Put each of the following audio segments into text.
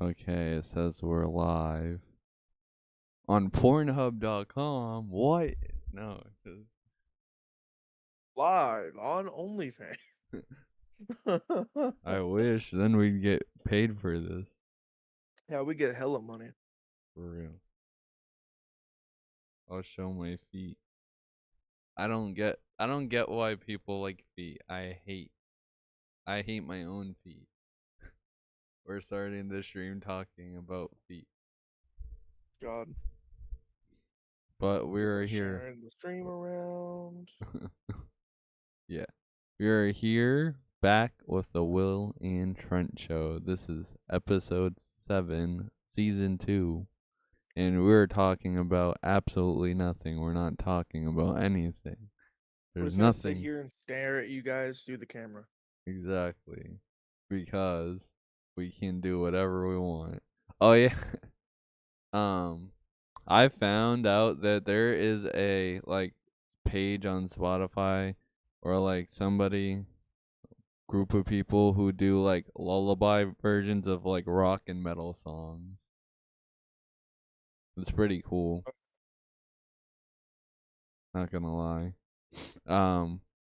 Okay, it says we're live on Pornhub.com. What? No. Live on OnlyFans. I wish. Then we'd get paid for this. Yeah, we get hella money. For real. I'll show my feet. I don't get why people like feet. I hate my own feet. We're starting the stream talking about feet. God, But just we're like here. sharing the stream around. Yeah. We're here back with the Will and Trent show. This is episode 7, season 2. And we're talking about absolutely nothing. We're not talking about anything. We're There's just gonna sit nothing here and stare at you guys through the camera. exactly because we can do whatever we want. Oh yeah. um I found out that there is a like page on Spotify or like somebody group of people who do like lullaby versions of like rock and metal songs. It's pretty cool, not gonna lie.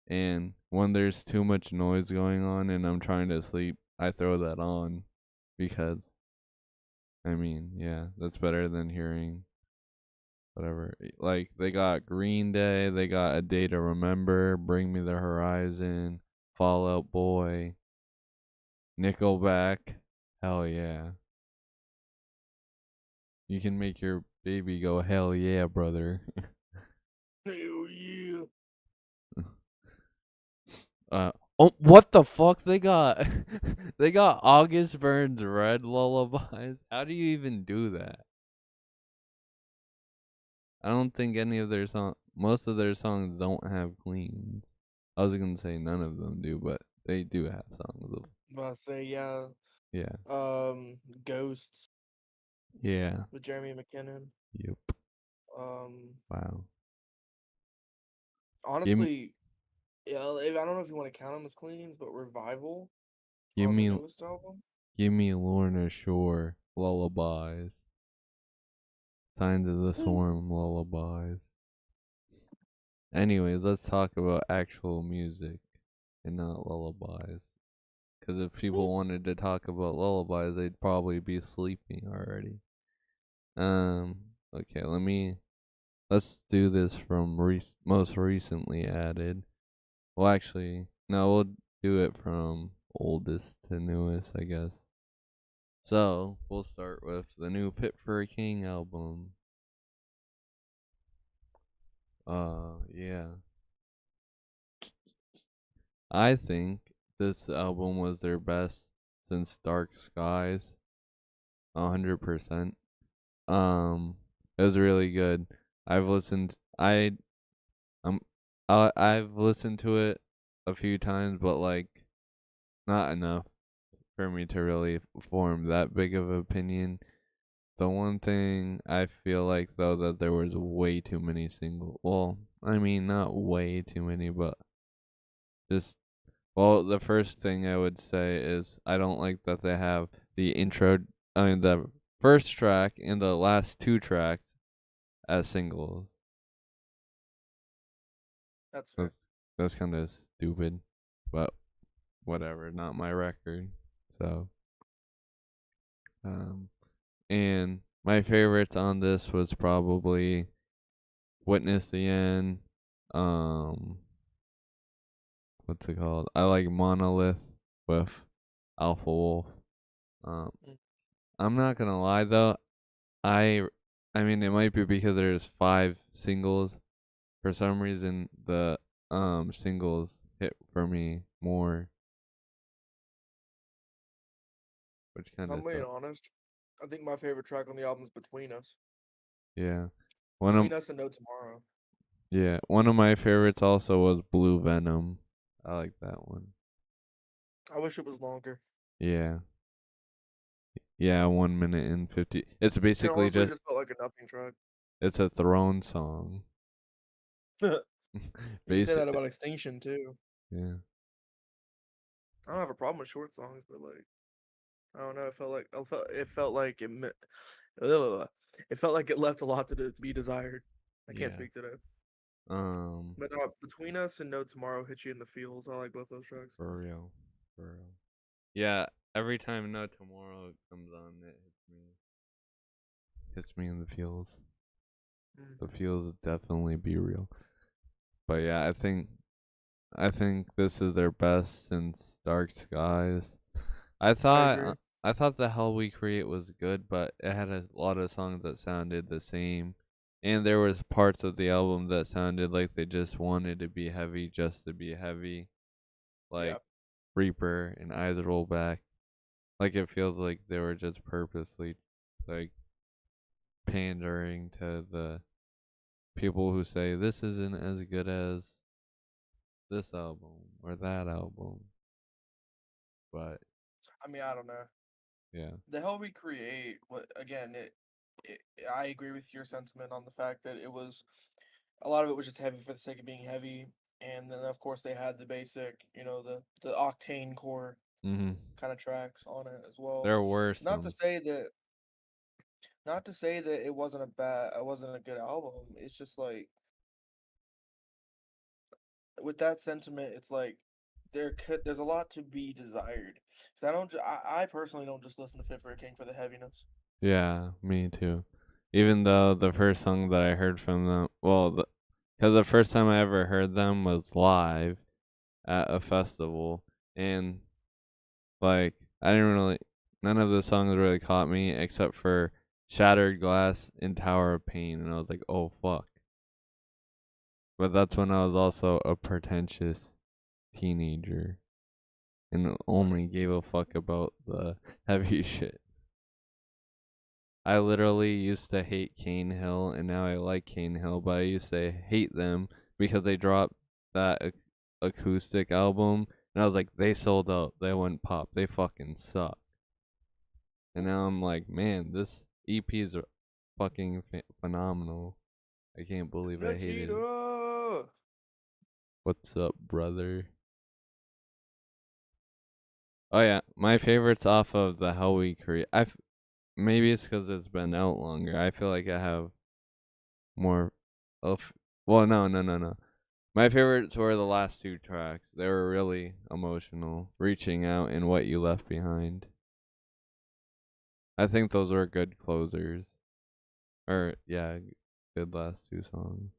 And when there's too much noise going on and I'm trying to sleep, I throw that on because I mean, yeah, that's better than hearing whatever. Like they got Green Day, they got A Day to Remember, Bring Me the Horizon, Fall Out Boy, Nickelback. Hell yeah. You can make your baby go, hell yeah, brother. Hell yeah. Oh, what the fuck? They got, they got August Burns Red lullabies. How do you even do that? I don't think any of their most of their songs don't have cleans. I was gonna say none of them do, but they do have songs of, But I say yeah. yeah, Ghosts yeah, with Jeremy McKinnon. yep, Um, wow. Give me, honestly, yeah, I don't know if you want to count them as cleans, but Revival give on the me, newest album. give me Lorna Shore lullabies. Signs of the Swarm lullabies. Anyways, let's talk about actual music and not lullabies. Because if people wanted to talk about lullabies, they'd probably be sleeping already. Okay, let's do this from most recently added. Well, actually, no, we'll do it from oldest to newest, I guess. So, we'll start with the new Pit for a King album. Yeah. I think this album was their best since Dark Skies, 100%. It was really good. I've listened. Um, I've listened to it a few times, but like not enough for me to really form that big of an opinion. The one thing I feel like though that there was way too many singles. Well, I mean not way too many, but just well, the first thing I would say is I don't like that they have the intro, I mean the first track and the last two tracks as singles. That's That's, fair. that's kind of stupid, but whatever, not my record. So, um, and my favorites on this was probably Witness the End. Um, what's it called? I like Monolith with Alpha Wolf. Um, Mm. I'm not gonna lie though, I I mean it might be because there's 5 singles. For some reason the singles hit for me more, which If kinda I'm being sucks. honest, I think my favorite track on the album is Between Us. Yeah. One of Between Us and No Tomorrow. yeah, one of my favorites also was Blue Venom. I like that one. I wish it was longer. Yeah. Yeah, 1 minute and 50. It's It basically honestly just just felt like a nothing track. it's a throne song. You can say that Basic about Extinction too. yeah. I don't have a problem with short songs, but like I don't know. It felt like ugh, it felt like it left a lot to be desired. I can't Yeah. speak to that. Um, But between us and No Tomorrow hit you in the feels. I like both those tracks. for real, for real. Yeah. Every time No Tomorrow comes on, it hits me in the feels. The Hmm. feels definitely be real. But yeah, I think this is their best since Dark Skies. I I thought agree. I thought the Hell We Create was good, but it had a lot of songs that sounded the same, and there was parts of the album that sounded like they just wanted to be heavy just to be heavy, Yeah. like Reaper and Eyes Roll Back. Like it feels like they were just purposely like pandering to the people who say this isn't as good as this album or that album. But I mean, I don't know. yeah. The hell we create, what again? It I agree with your sentiment on the fact that it was a lot of it was just heavy for the sake of being heavy, and then of course they had the basic, the octane core Mhm. kind of tracks on it as well. There were Not to some. say that, not to say that it wasn't a good album. It's just like with that sentiment, it's like there's a lot to be desired. Because I personally don't just listen to Fit for a King for the heaviness. Yeah, me too. Even though the first song that I heard from them, well, because the first time I ever heard them was live at a festival, and like I didn't really, none of the songs really caught me except for Shattered Glass and Tower of Pain, and I was like, oh fuck. But that's when I was also a pretentious teenager and Right. only gave a fuck about the heavy shit. I literally used to hate Cane Hill, and now I like Cane Hill, but I used to hate them because they dropped that acoustic album, and I was like, they sold out, they went pop, they fucking suck. And now I'm like, man, this EP's are fucking phenomenal. I can't believe I hated it. Nikita. What's up, brother? Oh yeah, my favorites off of the Hell We Create. Maybe it's because it's been out longer. I feel like I have more of. Well, no, no, no, no. My favorites were the last two tracks. They were really emotional. Reaching Out and What You Left Behind. I think those were good closers. Or, yeah, good last two songs.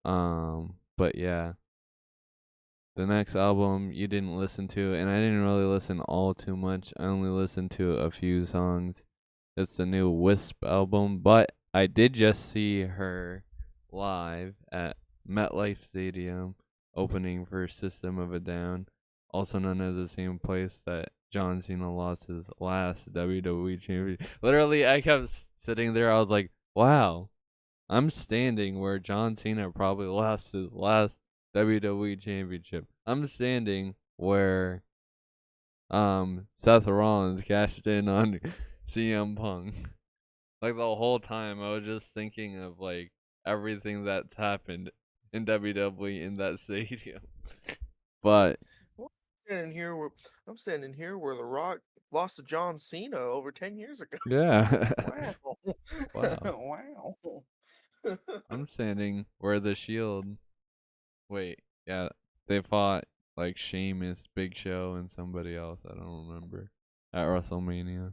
But yeah, the next album you didn't listen to, and I didn't really listen all too much. I only listened to a few songs. It's the new Wisp album, but I did just see her live at MetLife Stadium opening for System of a Down, also known as the same place that John Cena lost his last WWE championship. Literally, I kept sitting there. I was like, wow, I'm standing where John Cena probably lost his last WWE championship. I'm standing where Seth Rollins cashed in on CM Punk. Like the whole time I was just thinking of like everything that's happened in WWE in that stadium. But Well, I'm standing here where The Rock lost to John Cena over 10 years ago. yeah. Wow. Wow. Wow. I'm standing where the Shield wait, yeah, they fought like Sheamus, Big Show, and somebody else. I don't remember. At WrestleMania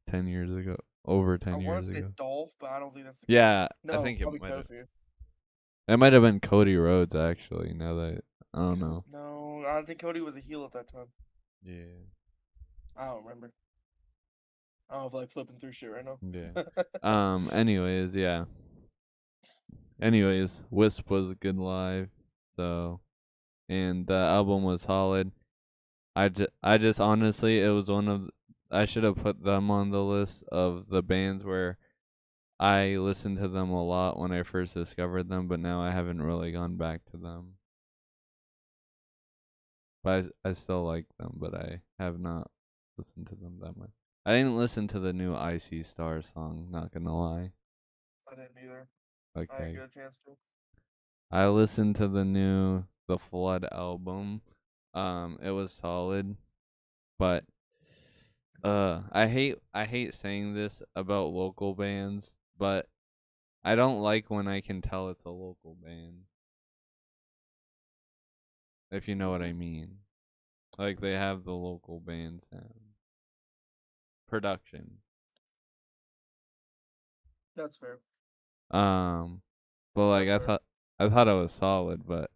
10 years ago. Over I 10 want years to say ago. Dolph, but I don't think that's the case. Yeah, I No, think it probably might have. Kofi. It might have been Cody Rhodes actually. Now that I don't know. No, I think Cody was a heel at that time. Yeah, I don't remember. I don't know if like flipping through shit right now. yeah. Anyways, yeah. Anyways, Wisp was good live. So, and the album was solid. I just honestly, it was one of. I should have put them on the list of the bands where I listened to them a lot when I first discovered them, but now I haven't really gone back to them. But I still like them, but I have not listened to them that much. I didn't listen to the new Icy Star song, not gonna lie. I didn't either. I didn't Okay. get a chance to. I listened to the new The Flood album. It was solid, but I hate saying this about local bands, but I don't like when I can tell it's a local band. If you know what I mean. Like they have the local band sound. Production. That's fair. Um but like That's fair. I thought it was solid, but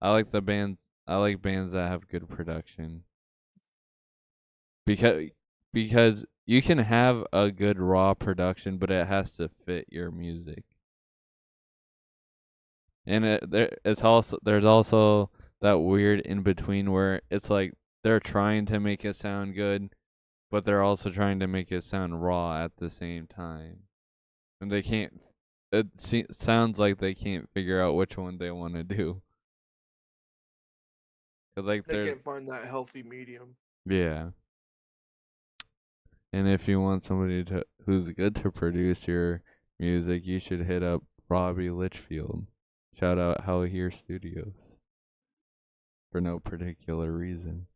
I like bands that have good production. Because because you can have a good raw production, but it has to fit your music. And there's also that weird in between where it's like they're trying to make it sound good, but they're also trying to make it sound raw at the same time. And they can't. Sounds like they can't figure out which one they want to do. Cause like They there's can't find that healthy medium. yeah. And if you want somebody to who's good to produce your music, you should hit up Robbie Litchfield. Shout out How Here Studios for no particular reason.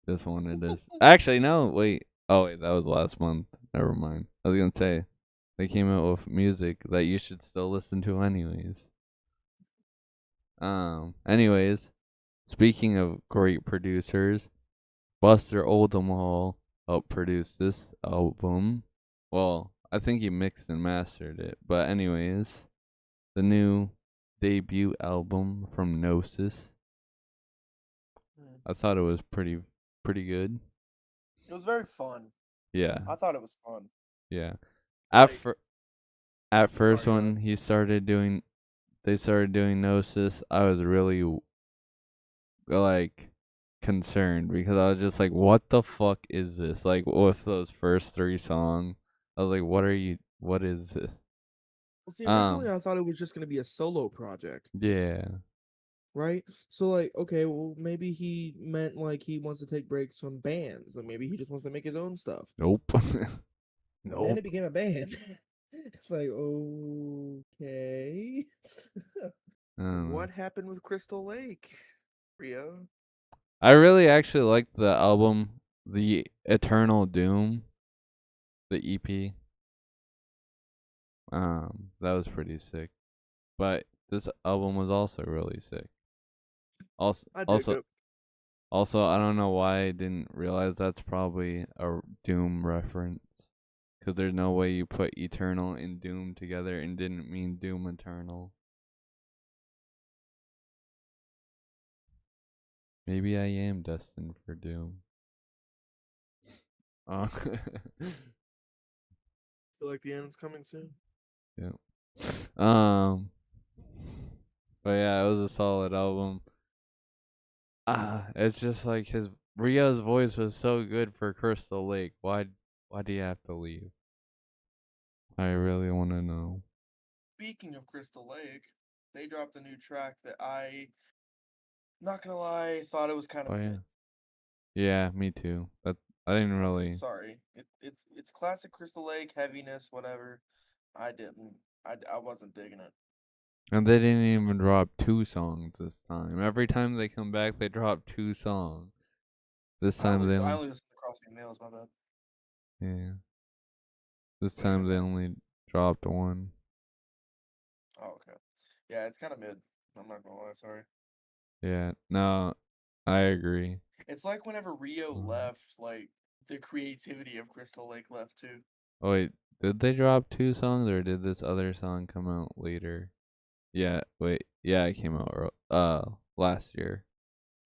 Just wanted to. Actually, no. Wait. Oh wait, that was last month. Never mind. I was gonna say they came out with music that you should still listen to anyways. Anyways, speaking of great producers, Buster Oldham helped produce this album. Well, I think he mixed and mastered it. But anyways, the new debut album from Gnosis. Mm. I thought it was pretty good. It was very fun. Yeah, I thought it was fun. yeah. At Like, fir- at first sorry, go ahead. when they started doing Gnosis, I was really like concerned because I was just like, what the fuck is this? Like with those first three songs, I was like, what is this? Well, see, originally Um, I thought it was just gonna be a solo project, yeah. right? So like, okay, well maybe he meant like he wants to take breaks from bands, or maybe he just wants to make his own stuff. Nope. Then it Nope. became a band. It's like, okay. Um, What happened with Crystal Lake, Rio? I really actually liked the album, The Eternal Doom, the EP. That was pretty sick. But this album was also really sick. Also, I dig also, it. Also, I don't know why I didn't realize that's probably a Doom reference. Because there's no way you put Eternal and Doom together and didn't mean Doom Eternal. Maybe I am destined for Doom. Uh, Feel like the end's coming soon. yeah. Um, but yeah, it was a solid album. It's just like Rio's voice was so good for Crystal Lake. Why do you have to leave? I really want to know. Speaking of Crystal Lake, they dropped a new track that not gonna lie, thought it was kind Oh of mid. yeah. Yeah, me too. But I didn't really. Sorry. It's classic Crystal Lake heaviness, whatever. I didn't. I wasn't digging it. And they didn't even drop two songs this time. Every time they come back, they drop two songs. This time they I only, only listened to Crossing Nails. My bad. yeah. This But yeah, time they that's only dropped one. oh okay. Yeah, it's kind of mid. I'm not gonna lie. Sorry. Yeah, no, I agree. It's like whenever Rio Um, left, like the creativity of Crystal Lake left too. oh wait, did they drop two songs or did this other song come out later? Yeah, wait, yeah, it came out last year.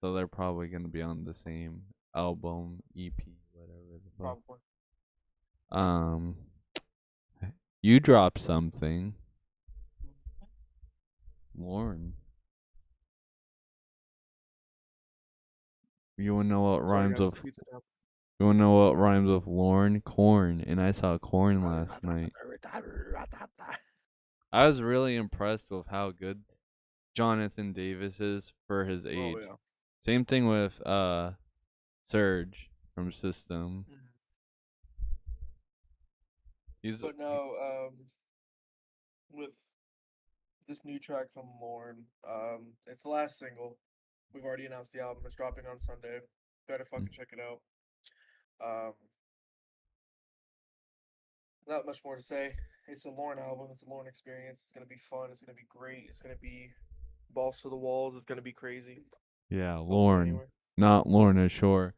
So they're probably gonna be on the same album, EP, whatever the fuck. Probably. Um, you dropped something, Lauren. You wanna know what Sorry, rhymes guys. It's with pizza time. you wanna know what rhymes with Lauren? Corn, and I saw corn last night. I was really impressed with how good Jonathan Davis is for his Oh age. yeah. Same thing with Surge from System. Mhm. He's But no, with this new track from Lauren, it's the last single. We've already announced the album. It's dropping on Sunday. Better Mm. fucking check it out. Um, not much more to say. It's a Lauren album. It's a Lauren experience. It's gonna be fun. It's gonna be great. It's gonna be balls to the walls. It's gonna be crazy. Yeah, Hopefully, Lorne, anyway. not Lorna Shore.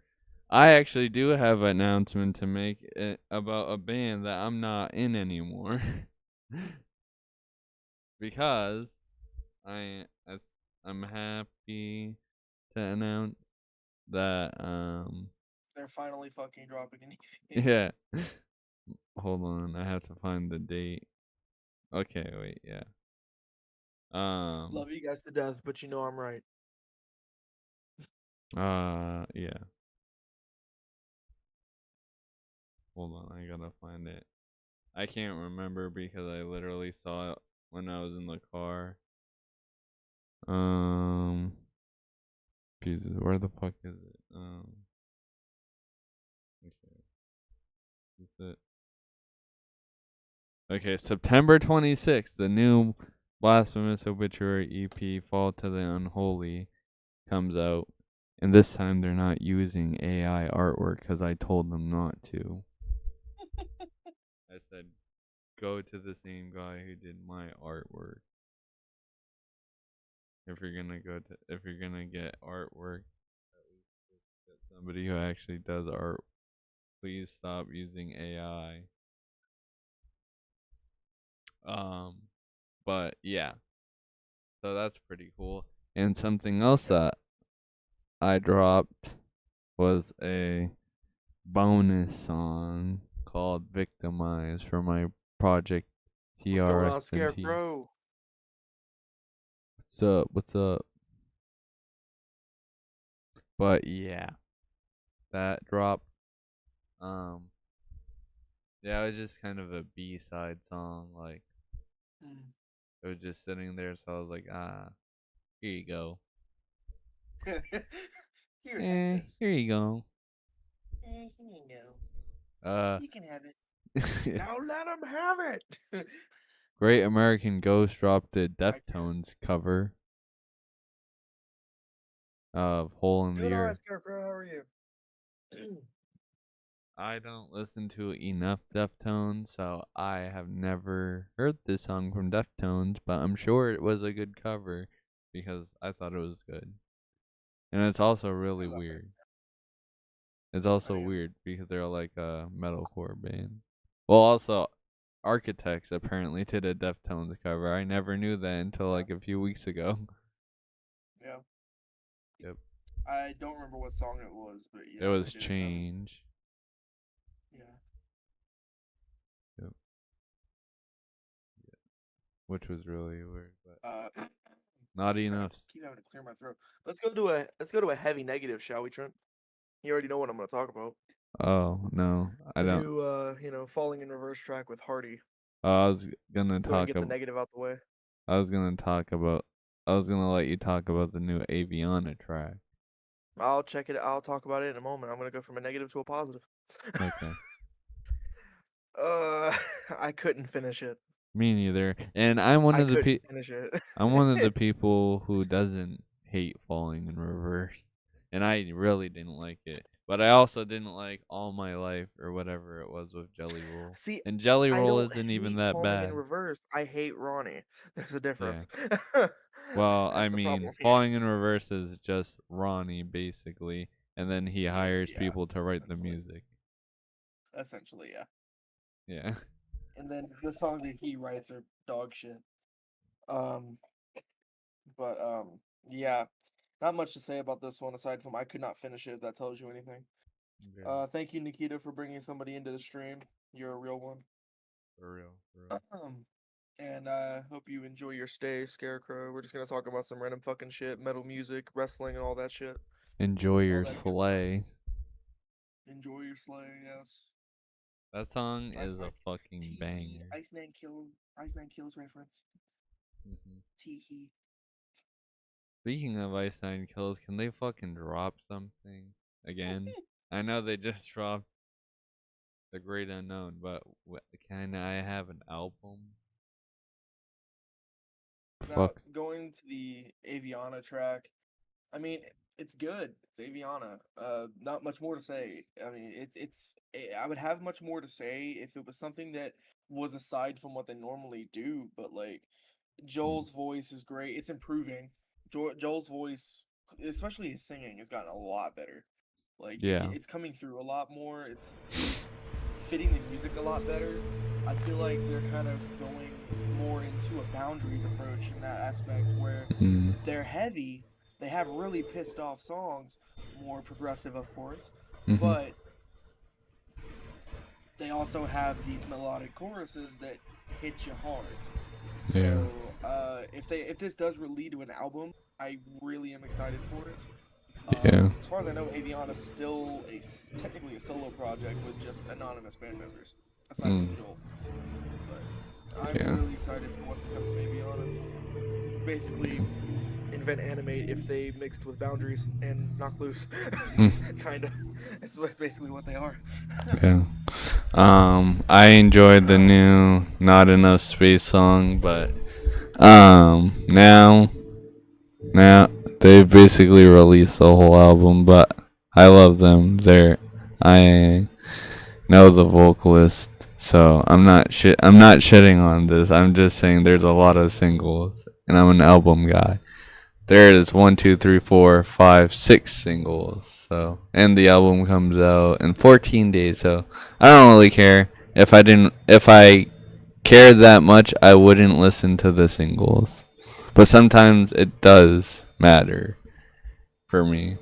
I actually do have an announcement to make about a band that I'm not in anymore. Because I I'm happy to announce that They're finally fucking dropping an EP. yeah. Hold on, I have to find the date. Okay, wait, yeah. Um Love you guys to death, but you know I'm right. yeah. Hold on, I gotta find it. I can't remember because I literally saw it when I was in the car. Um Jesus, where the fuck is it? Okay. Is it Okay, September 26th, the new Blasphemous Obituary EP, Fall to the Unholy, comes out. And this time they're not using AI artwork because I told them not to. I said, go to the same guy who did my artwork. If you're gonna get artwork, at least just get somebody who actually does art. Please stop using AI. Um, but yeah, so that's pretty cool. And something else Yep. that I dropped was a bonus song called Victimize for my project What's going on, TRXNT. Scarecrow? What's up? What's up? But yeah, that dropped. Um, yeah, it was just kind of a B-side song. Like, Mm. it was just sitting there, so I was like, here you go. Here, have this. Here you go. Here you go. Uh, You can have it. Now let him have it. Great American Ghost dropped the I can't. Deftones cover of Hole in the Doing all right, Earth. Scarecrow. How are you? I don't listen to enough Deftones, so I have never heard this song from Deftones, but I'm sure it was a good cover because I thought it was good. And it's also I really love it. weird. It's I also am. weird because they're like a metalcore band. Well, also, Architects apparently did a Deftones cover. I never knew that until Yeah. like a few weeks ago. Yeah. Yep. I don't remember what song it was, but It yeah, they was did a cover. Change. Yeah. Yep. Which was really weird, but Uh, not enough. keep having to clear my throat. Let's go to a heavy negative, shall we, Trent? You already know what I'm gonna talk about. Oh no, I The don't. new falling in reverse track with Hardy. I was gonna Go ahead and talk get the about. negative out the way. I was gonna talk about. I was gonna let you talk about the new Aviana track. I'll check it. I'll talk about it in a moment. I'm gonna go from a negative to a positive. Okay. uh, I couldn't finish it. Me neither. And I'm one I of the couldn't finish it. I'm one of the people who doesn't hate falling in reverse, and I really didn't like it. But I also didn't like All My Life or whatever it was with Jelly Roll. See, And Jelly I Roll don't isn't even hate that falling in bad. reverse. I hate Ronnie. There's a Yeah. difference. Well, I That's the mean, problem here. falling in reverse is just Ronnie basically, and then he hires Yeah, people to write the essentially. music. Essentially, yeah. Yeah. And then the songs that he writes are dog shit. Um, but yeah, not much to say about this one aside from I could not finish it. If that tells you anything. Yeah. Thank you, Nikita, for bringing somebody into the stream. You're a real one. For real. For real. And I hope you enjoy your stay, Scarecrow. We're just gonna talk about some random fucking shit, metal music, wrestling, and all that shit, Enjoy all your that good stuff. sleigh. Enjoy your slay, yes. That song is Iceman, a fucking tee hee, banger. Iceman kills reference. Hmm. Tee hee. Speaking of Ice Nine Kills, can they fucking drop something again? I know they just dropped The Great Unknown, but can I have an album? Now Fuck. going to the Aviana track. I mean, it's good. It's Aviana. Not much more to say. I mean, I would have much more to say if it was something that was aside from what they normally do. But like, Joel's voice is great. It's improving. Joel's voice, especially his singing, has gotten a lot better. Like Yeah. it's coming through a lot more. It's fitting the music a lot better. I feel like they're kind of going more into a boundaries approach in that aspect where Mm. they're heavy. They have really pissed off songs, more progressive, of course, Mhm. but they also have these melodic choruses that hit you hard. Yeah. So, if this does lead to an album, I really am excited for it. Yeah. As far as I know, Aviana's still technically a solo project with just anonymous band members, aside Mm. from Joel. But I'm Yeah. really excited for what's to come from Aviana. It's basically invent animate if they mixed with boundaries and knock loose, Mm. kind of. That's basically what they are. Yeah. I enjoyed the new "Not Enough Space" song, but now they've basically released the whole album. But I love them. I know the vocalist, so I'm not shitting on this. I'm just saying there's a lot of singles, and I'm an album guy. There it is, 1, 2, 3, 4, 5, 6 singles. So, and the album comes out in 14 days. So, I don't really care. If I cared that much, I wouldn't listen to the singles. But sometimes it does matter for me.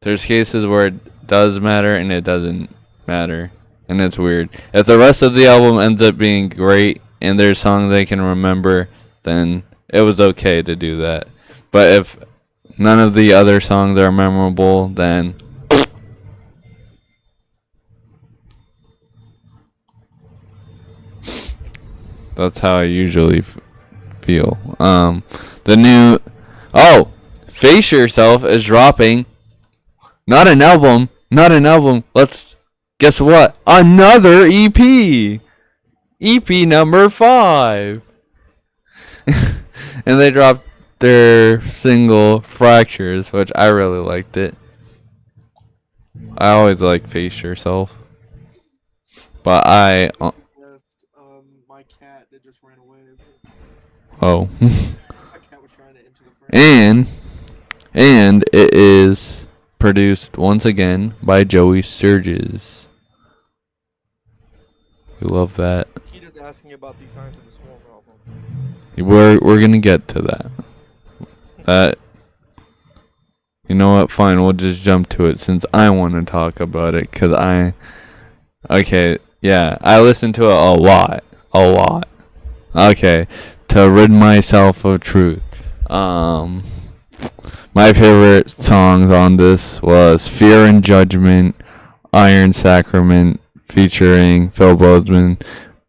There's cases where it does matter and it doesn't matter, and it's weird. If the rest of the album ends up being great and there's songs I can remember, then it was okay to do that. But if none of the other songs are memorable, then that's how I usually feel. The new oh, Face Yourself is dropping. Not an album. Not an album. Let's guess what? Another EP. EP number 5. And they dropped their single Fractures, which I really liked it. I always like Face Yourself. But Yes, my cat that just ran away. oh. My cat was trying to enter the frame. and and it is produced once again by Joey Sturgis. We love that. Keita's asking about the Signs of the Swarm album. We're gonna get to that. That You know what? Fine, we'll just jump to it since I want to talk about it. Okay, yeah, I listen to it a lot. A lot. Okay, to rid myself of truth. My favorite songs on this was Fear and Judgment, Iron Sacrament, featuring Phil Bozeman.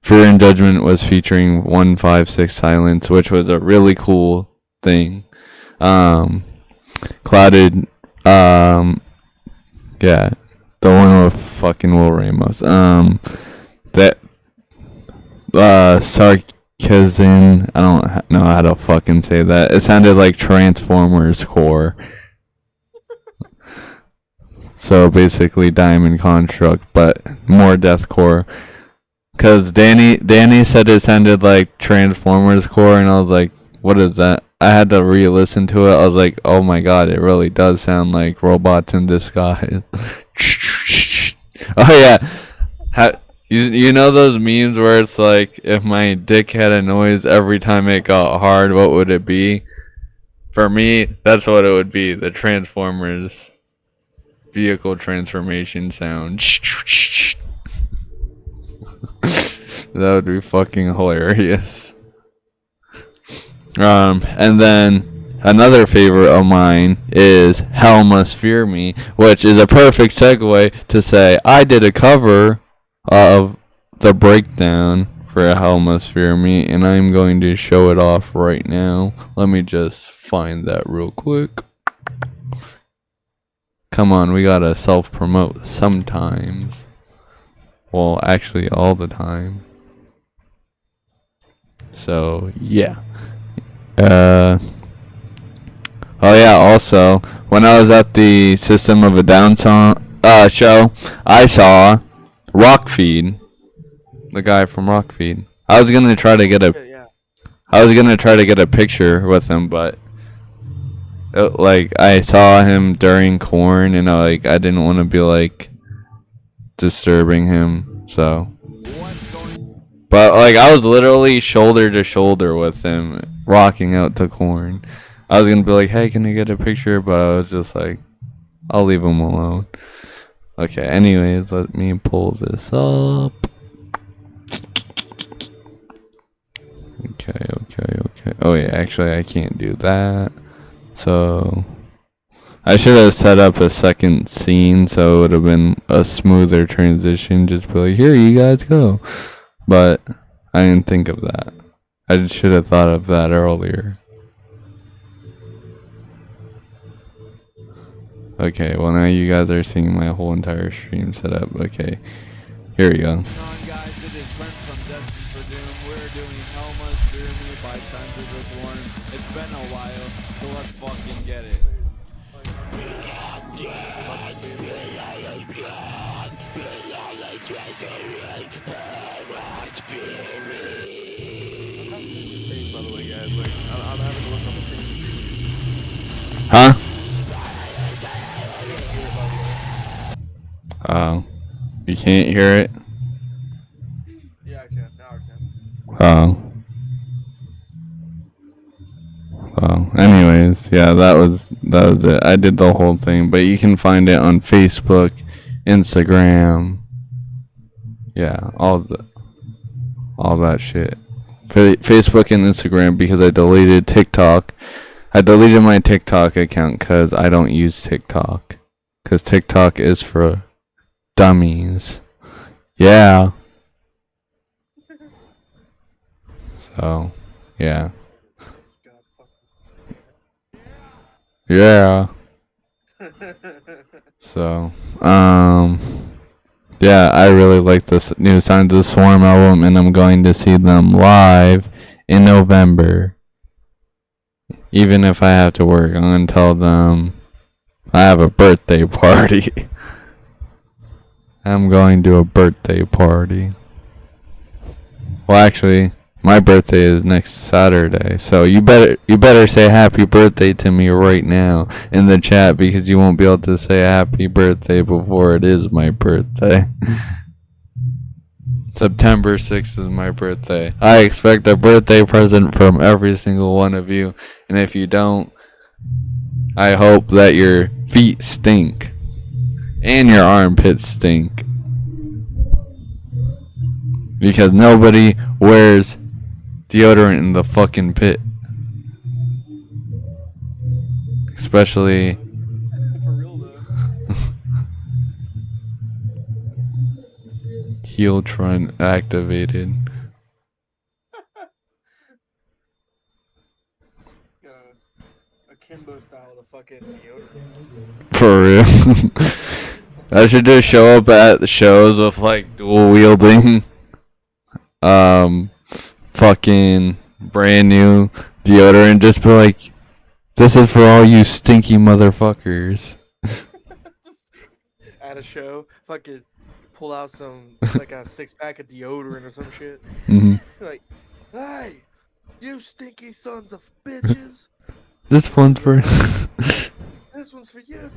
Fear and Judgment was featuring 156 Silence, which was a really cool thing. Clouded, yeah, the one with fucking Will Ramos. That, Sarkisian, I don't know how to fucking say that. It sounded like Transformers core. So basically Diamond Construct, but more deathcore. Cause Danny said it sounded like Transformers core, and I was like, what is that? I had to re-listen to it. I was like, oh my god, it really does sound like robots in disguise. Oh yeah, you know those memes where it's like, if my dick had a noise every time it got hard, what would it be? For me, that's what it would be. The Transformers vehicle transformation sound. That would be fucking hilarious. And then another favorite of mine is Hell Must Fear Me, which is a perfect segue to say I did a cover of the breakdown for Hell Must Fear Me, and I'm going to show it off right now. Let me just find that real quick. Come on, we gotta self-promote sometimes. Well, actually all the time. So, yeah. Oh yeah. Also, when I was at the System of a Down show, I saw Rockfeed, the guy from Rockfeed. I was gonna try to Oh get a shit, yeah. I was gonna try to get a picture with him, but like I saw him during corn, and I didn't want to be like disturbing him, so. But like I was literally shoulder to shoulder with him, rocking out to corn. I was gonna be like, "Hey, can I get a picture?" But I was just like, "I'll leave him alone." Okay. Anyways, let me pull this up. Okay, okay, okay. Oh yeah, actually I can't do that. So I should have set up a second scene so it would have been a smoother transition. Just be like, here you guys go. But I didn't think of that. I should have thought of that earlier. Okay, well now you guys are seeing my whole entire stream setup. Okay, here we go. Going on, guys? It is Trent from Destined for Doom. We're doing Helma's Journey by Sons of the Swarm. It's been a while, so let's fucking get it. By the way, guys, like I'm having to look on the screen. Huh? By the way. Oh, you can't hear it? Yeah, I can. Now I can. Oh. Oh. Anyways, yeah, that was it. I did the whole thing, but you can find it on Facebook, Instagram. Yeah, all that shit. Facebook and Instagram, because I deleted TikTok. I deleted my TikTok account because I don't use TikTok. Because TikTok is for dummies. Yeah. So, yeah. God fucking Yeah. damn it. So, yeah, I really like this new Signs of the Swarm album, and I'm going to see them live in November. Even if I have to work, I'm going to tell them I have a birthday party. I'm going to a birthday party. Well, actually, my birthday is next Saturday, so you better say happy birthday to me right now in the chat, because you won't be able to say happy birthday before it is my birthday. September 6th is my birthday. I expect a birthday present from every single one of you, and if you don't, I hope that your feet stink and your armpits stink, because nobody wears deodorant in the fucking pit. Especially For real though. Heeltron activated. Got a Kimbo style of fucking deodorant. For real. I should just show up at the shows with like dual wielding fucking brand new deodorant. Just be like, this is for all you stinky motherfuckers. Just at a show, fucking pull out some like a 6-pack of deodorant or some shit. Hmm. Like, hey, you stinky sons of bitches. This one's for. This one's for you.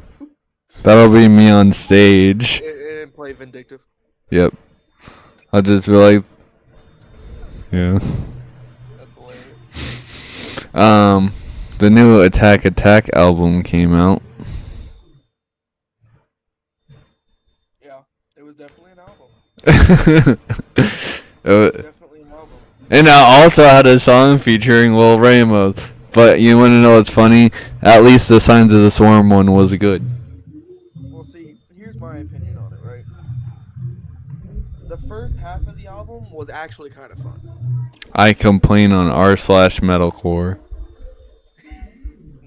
That'll be me on stage. And play vindictive. Yep. I'll just be like, yeah. That's hilarious. The new Attack album came out. Yeah, it was definitely an album. It Definitely an album. And I also had a song featuring Will Ramos. But you want to know what's funny? At least the Signs of the Swarm one was good. Well, see, here's my opinion on it, right? The first half of the album was actually kind of fun. I complain on r/metalcore.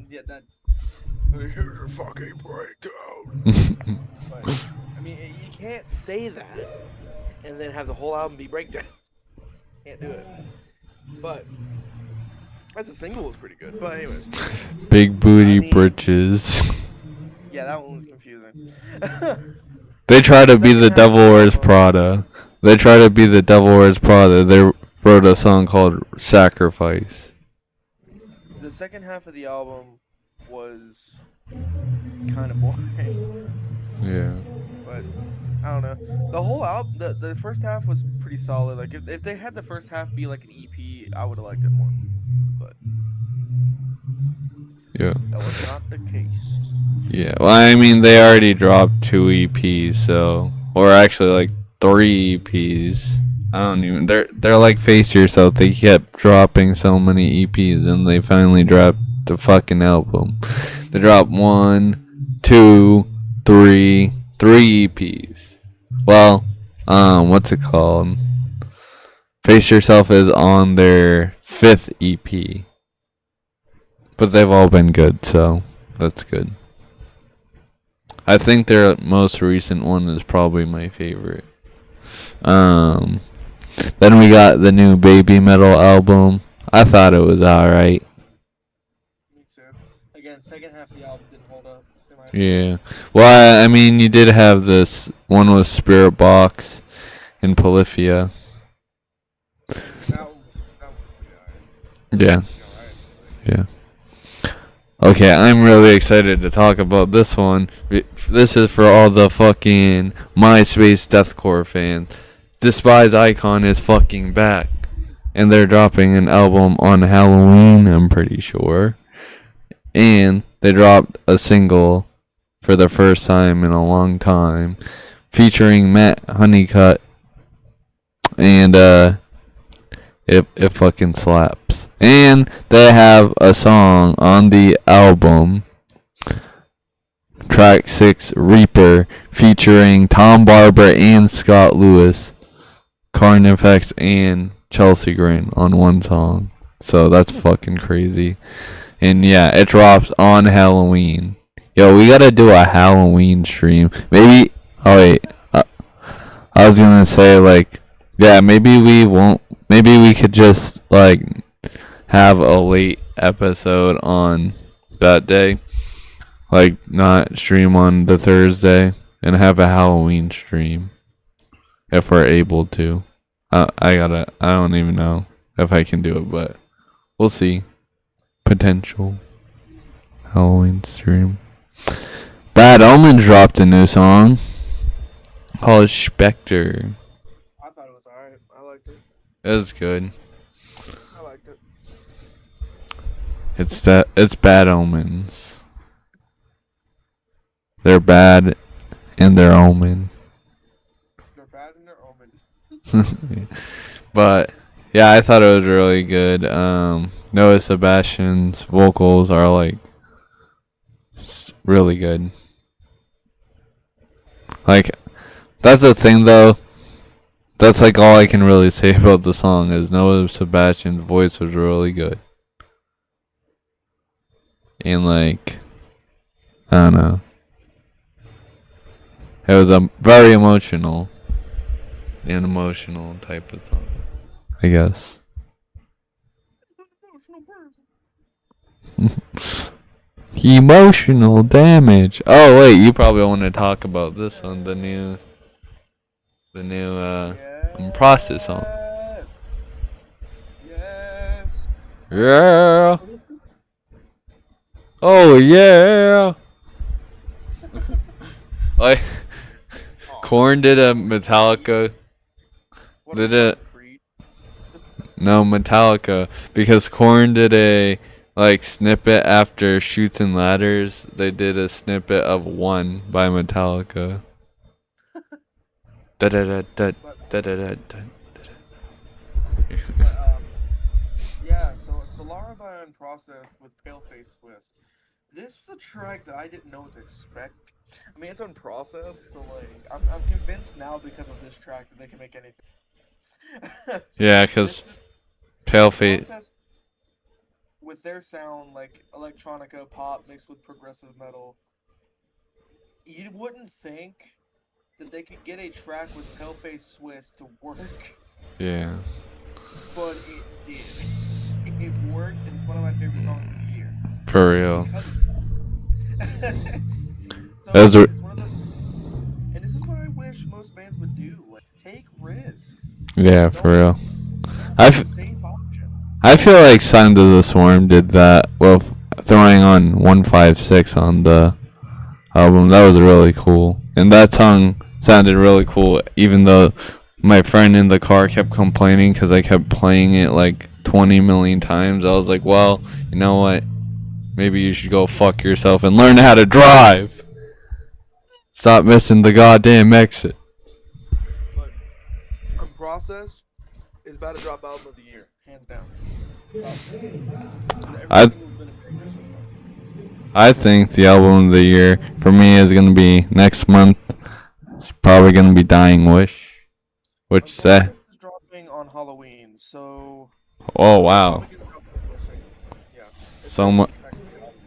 Yeah, that. Here's a fucking breakdown. But, I mean, you can't say that and then have the whole album be breakdowns. Can't do it. But As a single was pretty good, but anyways, Big booty I mean- britches. yeah, that one was confusing. They try to be Second the half Devil of the Wears album- Prada. They try to be the Devil Wears Prada. They wrote a song called Sacrifice. The second half of the album was kind of boring, Yeah. but I don't know. The whole album, the first half was pretty solid. Like if they had the first half be like an EP, I would have liked it more. But Yeah. that was not the case. Yeah. Well, I mean, they already dropped 2 EPs, so, or actually like 3 EPs. I don't even. They're like Face Yourself. They kept dropping so many EPs, and they finally dropped the fucking album. They dropped 1, 2, 3 EPs. Well, what's it called? Face Yourself is on their 5th EP. But they've all been good, so that's good. I think their most recent one is probably my favorite. Then we got the new Baby Metal album. I thought it was alright. Me too. Again, second half of the album didn't hold up. In my opinion. Yeah. Well, I mean, you did have this one with Spirit Box and Polyphia. That one was pretty alright. Yeah. Alright. Yeah. Okay, I'm really excited to talk about this one. This is for all the fucking MySpace deathcore fans. Despise Icon is fucking back. And they're dropping an album on Halloween, I'm pretty sure. And they dropped a single for the first time in a long time, featuring Matt Honeycutt. And it fucking slaps. And they have a song on the album, track 6, Reaper, featuring Tom Barber and Scott Lewis, Carnifex and Chelsea Grin on one song. So that's fucking crazy. And yeah, it drops on Halloween. Yo, we gotta do a Halloween stream. Maybe, oh wait, I was gonna say like, yeah, maybe we could just like have a late episode on that day, like not stream on the Thursday, and have a Halloween stream if we're able to. I don't even know if I can do it, but we'll see. Potential Halloween stream. Bad Omens dropped a new song called Spectre. I thought it was alright. I liked it. It was good. I liked it. It's Bad Omens. They're bad in their omen. They're bad in their omen. But yeah, I thought it was really good. Noah Sebastian's vocals are like really good. Like, that's the thing though. That's like all I can really say about the song is Noah Sebastian's voice was really good. And like, I don't know. It was a very emotional type of song, I guess. Emotional damage. Oh wait, you probably want to talk about this one, the new Process song. Yes. Yeah. So this is- Oh yeah. Like, Korn did a Metallica. what Did are it? Creed? No, Metallica, because Korn did a like snippet after Shoots and Ladders. They did a snippet of One by Metallica. Da da da da da da da da. But, yeah, so Solarify on Process with Paleface Swiss. This was a track that I didn't know what to expect. I mean, it's on Process, so like, I'm convinced now because of this track that they can make anything. Yeah, because This is- Paleface. Process with their sound, like electronica pop mixed with progressive metal. You wouldn't think that they could get a track with Paleface Swiss to work, Yeah. but it did. it worked, and it's one of my favorite songs of the year. For real. Because of it's so As good. a- It's one of those, and this is what I wish most bands would do. Like, take risks. Yeah, for real. Don't I take f- the safe option. I feel like Signs of the Swarm did that. Well, throwing on 156 on the album, that was really cool. And that song sounded really cool, even though my friend in the car kept complaining because I kept playing it like 20 million times. I was like, well, you know what? Maybe you should go fuck yourself and learn how to drive. Stop missing the goddamn exit. But Unprocessed is about to drop album of the year, hands down. Every I single's been a banger so far. I think the album of the year for me is gonna be next month. It's probably gonna be "Dying Wish," which Unprocessed is dropping on Halloween, so oh wow, probably gonna drop one more single. Yeah. It's so 13 much. tracks on the album,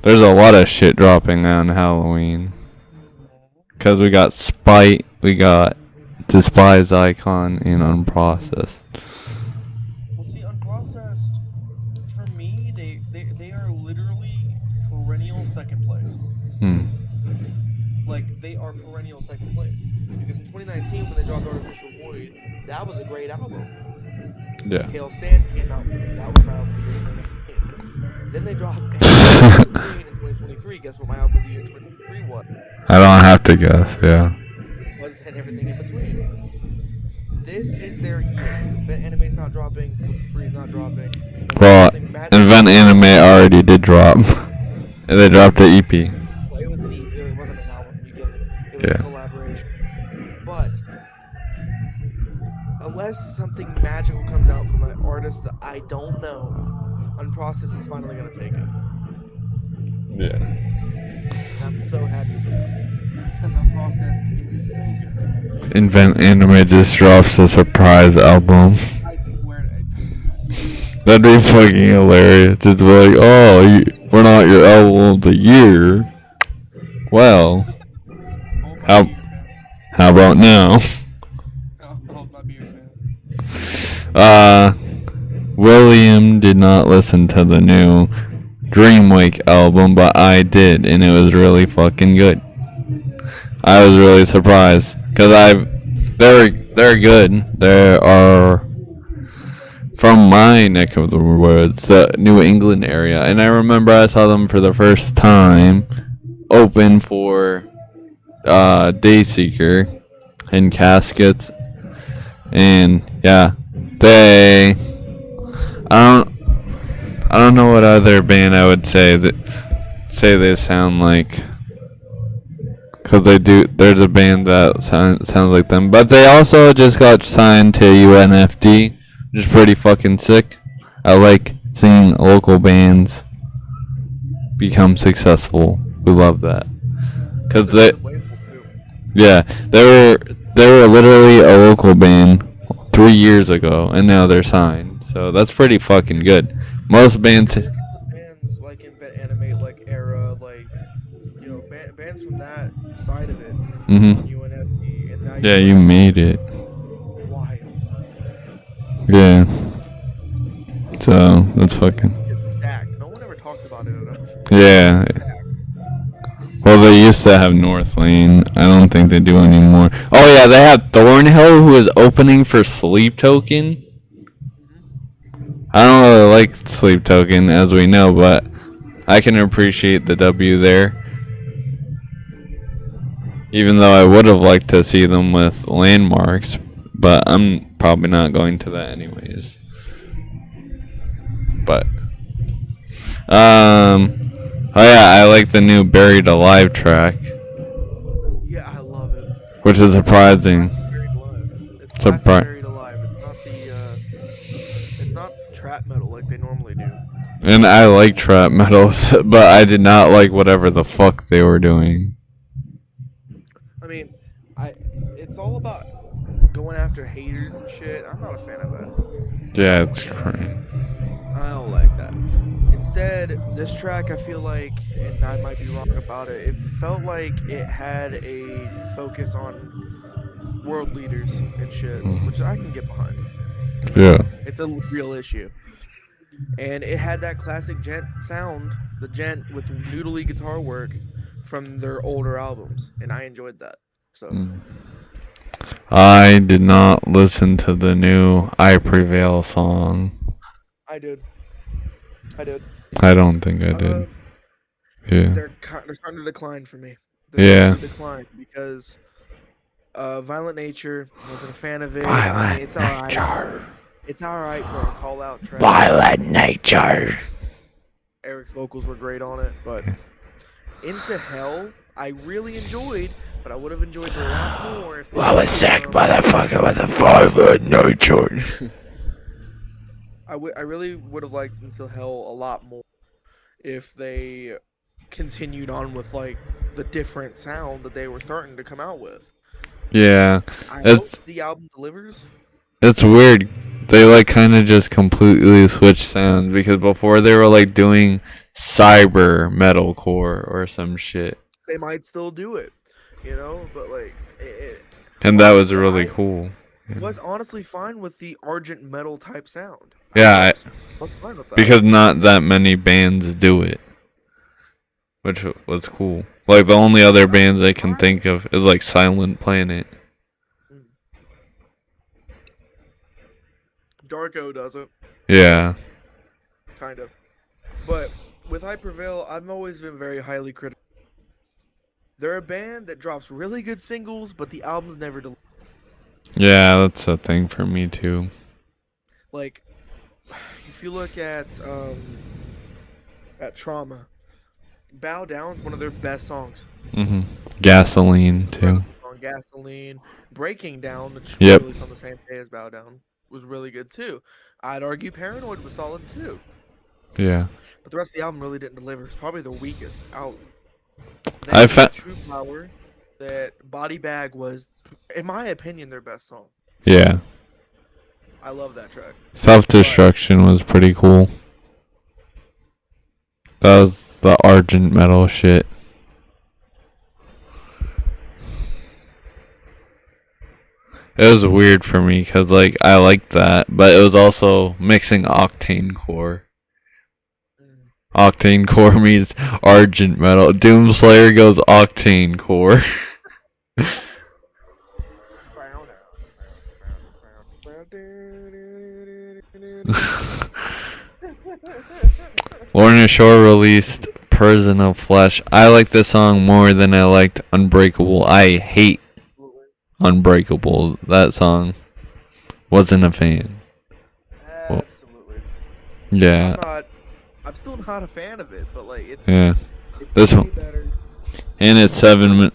though. There's a lot of shit dropping on Halloween. Cause we got Spite, we got Despise Icon, and Unprocessed. Well, see, Unprocessed, for me, they are literally perennial second place. Hmm. Like, they are perennial second place. Because in 2019, when they dropped Artificial Void, that was a great album. Yeah. Hail Stand came out for me. That was my album of the year 2019. Then they dropped in 2023. Guess what my album of the year 2023 was? I don't have to guess. Yeah. And everything in between. This is their year. Event Anime's not dropping. Free's not dropping. Well, Something magical- Invent Anime already did drop. And they dropped the EP. Well, it was an EP. It wasn't an album. You get it. It was Yeah. a collaboration. But unless something magical comes out from an artist that I don't know, Unprocessed is finally gonna take it. Yeah. And I'm so happy for that. Because Unprocessed is so good. Invent Anime just drops a surprise album. I swear. That'd be fucking hilarious. Just be like, oh, we're not your album of the year. Well, Hope How- my beer fan. how about now? Hope my beer fan. William did not listen to the new Dreamwake album, but I did, and it was really fucking good. I was really surprised because they're good. They are from my neck of the woods, the New England area, and I remember I saw them for the first time open for Dayseeker and Caskets, and yeah, they. I don't know what other band I would say they sound like. Cause they do. There's a band that sounds like them, but they also just got signed to UNFD, which is pretty fucking sick. I like seeing local bands become successful. We love that. Cause they, yeah, they were literally a local band 3 years ago, and now they're signed. So that's pretty fucking good. Most bands. Bands like Invent Animate, like Era, like, you know, bands from that side of it. Mhm. On UNFD, and now Yeah, you made it. wild. Yeah. So that's fucking. It's stacked. No one ever talks about it enough. Yeah. It's stacked. Well, they used to have North Lane. I don't think they do anymore. Oh yeah, they had Thornhill, who is opening for Sleep Token. I don't really like Sleep Token, as we know, but I can appreciate the W there. Even though I would have liked to see them with Landmarks, but I'm probably not going to that anyways. But oh yeah, I like the new Buried Alive track, Yeah, I love it. which is surprising. Buried Alive. It's Surpri- classic Buried Alive. It's not it's not trap metal like they normally do. And I like trap metal, but I did not like whatever the fuck they were doing. I mean, it's all about going after haters and shit. I'm not a fan of that. Yeah, it's crazy. I don't like that. Instead, this track, I feel like, and I might be wrong about it, it felt like it had a focus on world leaders and shit, which I can get behind. Yeah. It's a real issue. and it had that classic Gent sound, the Gent with noodly guitar work from their older albums, and I enjoyed that. So Mm. I did not listen to the new I Prevail song. I did. I did. I don't think I did. Yeah. They're starting to decline for me. They're starting to decline because Violent Nature, wasn't a fan of it. I mean, it's alright. It's alright for a call out track. Violent Nature. Eric's vocals were great on it, but Into Hell, I really enjoyed, but I would have enjoyed it a lot more if they motherfucker with a violent nature. I really would have liked Into Hell a lot more if they continued on with like the different sound that they were starting to come out with. Yeah. I hope the album delivers. It's weird. They like kind of just completely switched sounds because before they were like doing cyber metalcore or some shit. They might still do it, but like And that was really cool. Was honestly fine with the Argent metal type sound. Yeah, I was fine with that. Because not that many bands do it, which was cool. Like the only other bands I can think of is like Silent Planet. Darko does it. Yeah. Kind of. But with I Prevail, I've always been very highly critical. They're a band that drops really good singles, but the albums never deliver. Yeah, that's a thing for me too. Like, if you look at Trauma, Bow Down's one of their best songs. Mhm. Gasoline too. On Gasoline, Breaking Down, which Yep. released on the same day as Bow Down, was really good too. I'd argue Paranoid was solid too. Yeah. But the rest of the album really didn't deliver. It's probably the weakest out. I found True Power, that Body Bag was, in my opinion, their best song. Yeah. I love that track. Self-Destruction was pretty cool. That was the Argent metal shit. It was weird for me because like I liked that, but it was also mixing Octane Core. Octane Core means Argent metal. Doomslayer goes Octane Core. Lorna Shore released Prison of Flesh. I like this song more than I liked Unbreakable. I hate Unbreakable. That song. Wasn't a fan. Absolutely. Yeah. I'm still not a fan of it, but like this one. And it's 7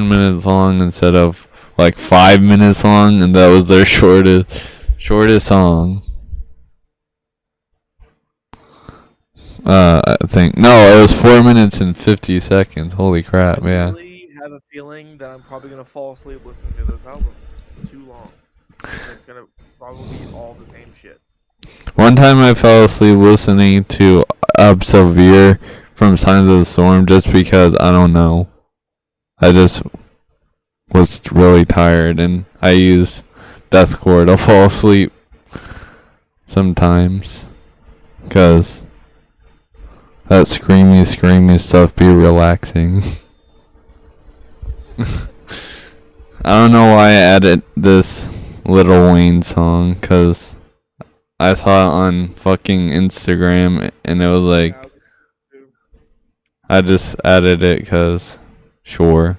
minutes long instead of like 5 minutes long, and that was their shortest song. I think it was 4 minutes and 50 seconds. Holy crap! I Yeah. really have a feeling that I'm probably gonna fall asleep listening to this album. It's too long. It's gonna probably be all the same shit. One time I fell asleep listening to Severe from Signs of the Storm just because I don't know. I just was really tired and I use deathcore to fall asleep sometimes because that screamy stuff be relaxing. I don't know why I added this Lil Wayne song because I saw it on fucking Instagram and it was like I just added it because sure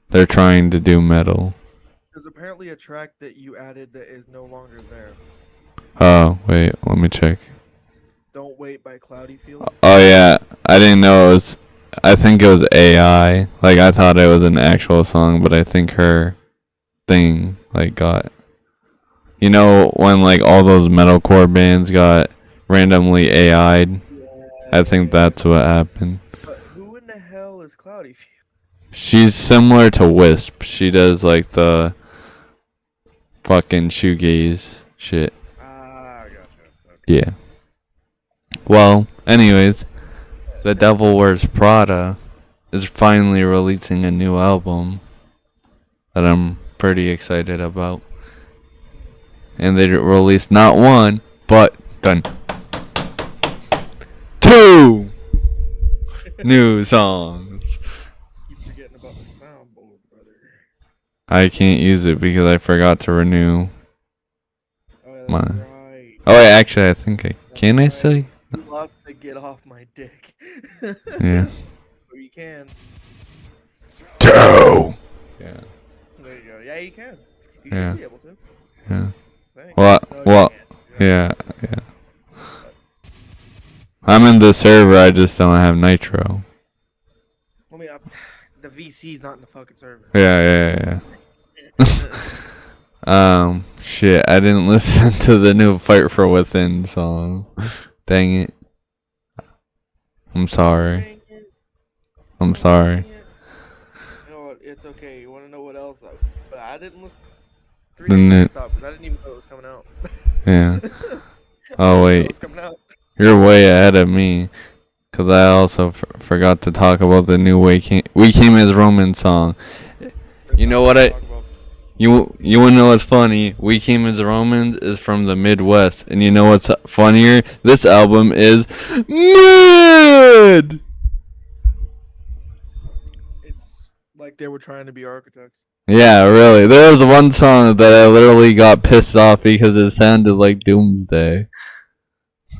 they're trying to do metal. There's apparently a track that you added that is no longer there. Oh wait, let me check. Don't Wait by Cloudy Field. Oh yeah, I didn't know it was. I think it was AI. Like I thought it was an actual song, but I think her thing like got. You know when like all those metalcore bands got randomly AI'd? Yeah, I think that's what happened. But who in the hell is Cloudy Field? She's similar to Wisp. She does like the fucking shoegaze shit. Ah, I gotcha. Okay. Yeah. Well, anyways, The Devil Wears Prada is finally releasing a new album that I'm pretty excited about. And they released not one, but Done. 2 new songs. Keep forgetting about the soundboard, brother. I can't use it because I forgot to renew Oh, yeah, that's my. right. Oh wait, actually, I think I can. I Right. say. You lost to get off my dick. Yeah. Or you can. 2. Yeah. There you go. Yeah, you can. You Yeah. should be able to. Yeah. Thanks. What? No, you What? can't. You know, Yeah. Yeah. I'm in the server. I just don't have Nitro. I mean, the VC's not in the fucking server. Yeah. Shit. I didn't listen to the new Fight for Within song. Dang it. I'm sorry. Dang it. I'm sorry. Dang it. You know what? It's okay. You want to know what else? But I didn't listen. 3 The days new- stop because I didn't even know it was coming out. Yeah. I Oh didn't know it wait. was coming out. You're way ahead of me. Cause I also forgot to talk about the new We Came as Roman song. There's You know not what much I? to talk about. You wanna know what's funny? We Came as Romans is from the Midwest, and you know what's funnier? This album is mid. It's like they were trying to be architects. Yeah, really. There was one song that I literally got pissed off because it sounded like Doomsday.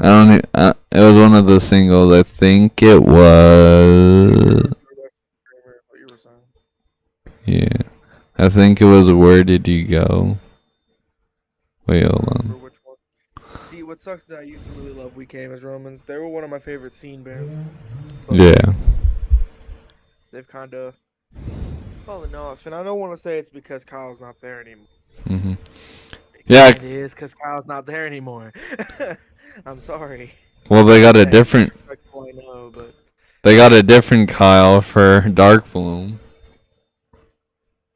I don't. It was one of the singles. I think it was. What you were saying. Yeah, I think it was Where Did You Go? Wait, I hold don't on. remember which one. See, what sucks is that I used to really love We Came as Romans. They were one of my favorite scene bands. But Yeah. they've kind of fallen off, and I don't want to say it's because Kyle's not there anymore. Mhm. Yeah. It is because Kyle's not there anymore. I'm sorry. Well, they got a It's different. disrespectful, I know, but They got a different Kyle for Dark Bloom.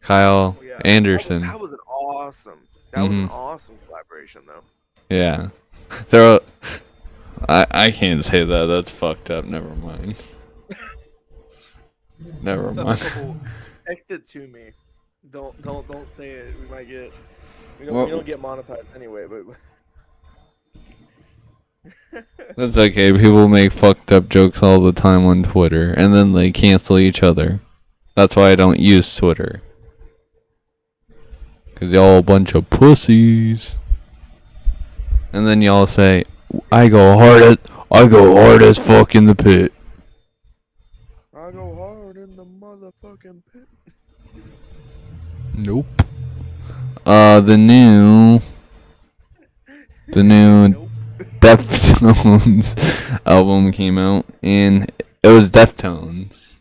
Kyle yeah, Anderson. That was an awesome. That was an Mhm. awesome collaboration, though. Yeah. There. I can't say that. That's fucked up. Never mind. Never mind. No, text it to me. Don't say it. We might get. We Well- don't get monetized anyway, but. That's okay. People make fucked up jokes all the time on Twitter, and then they cancel each other. That's why I don't use Twitter. Cause y'all a bunch of pussies. And then y'all say, I go hard as fuck in the pit. I go hard in the motherfucking pit. Nope. The new Nope. Deftones album came out, and it was Deftones.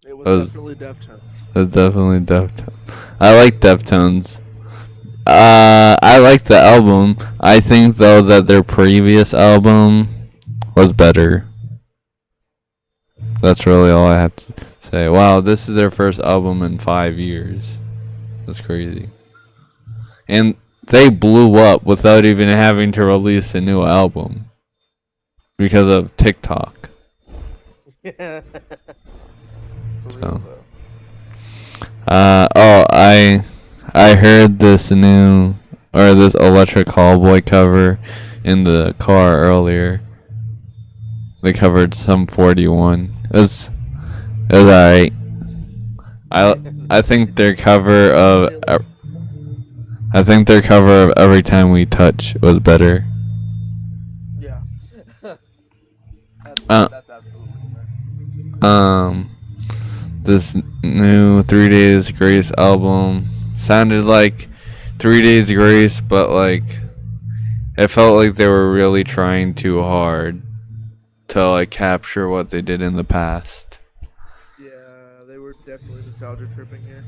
It was was- definitely Deftones. It was definitely Deftones. I like Deftones. I like the album. I think though that their previous album was better. That's really all I have to say. Wow, this is their first album in 5 years. That's crazy. And they blew up without even having to release a new album because of TikTok. Yeah. For real, So. though. I heard this Electric Callboy cover in the car earlier. They covered some 41. It was alright. I think their cover of Every Time We Touch was better. Yeah. that's absolutely correct. This new 3 Days Grace album sounded like 3 Days Grace, but like it felt like they were really trying too hard to like capture what they did in the past. Yeah, they were definitely nostalgia tripping here.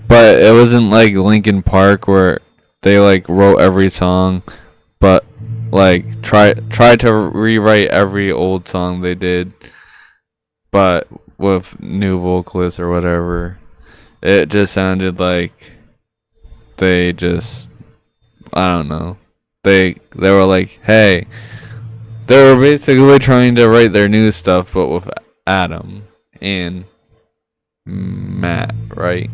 But it wasn't like Linkin Park where they like wrote every song, but like try to rewrite every old song they did, but with new vocalists or whatever. It just sounded like they just, I don't know. They were like, hey, they were basically trying to write their new stuff, but with Adam and Matt, right?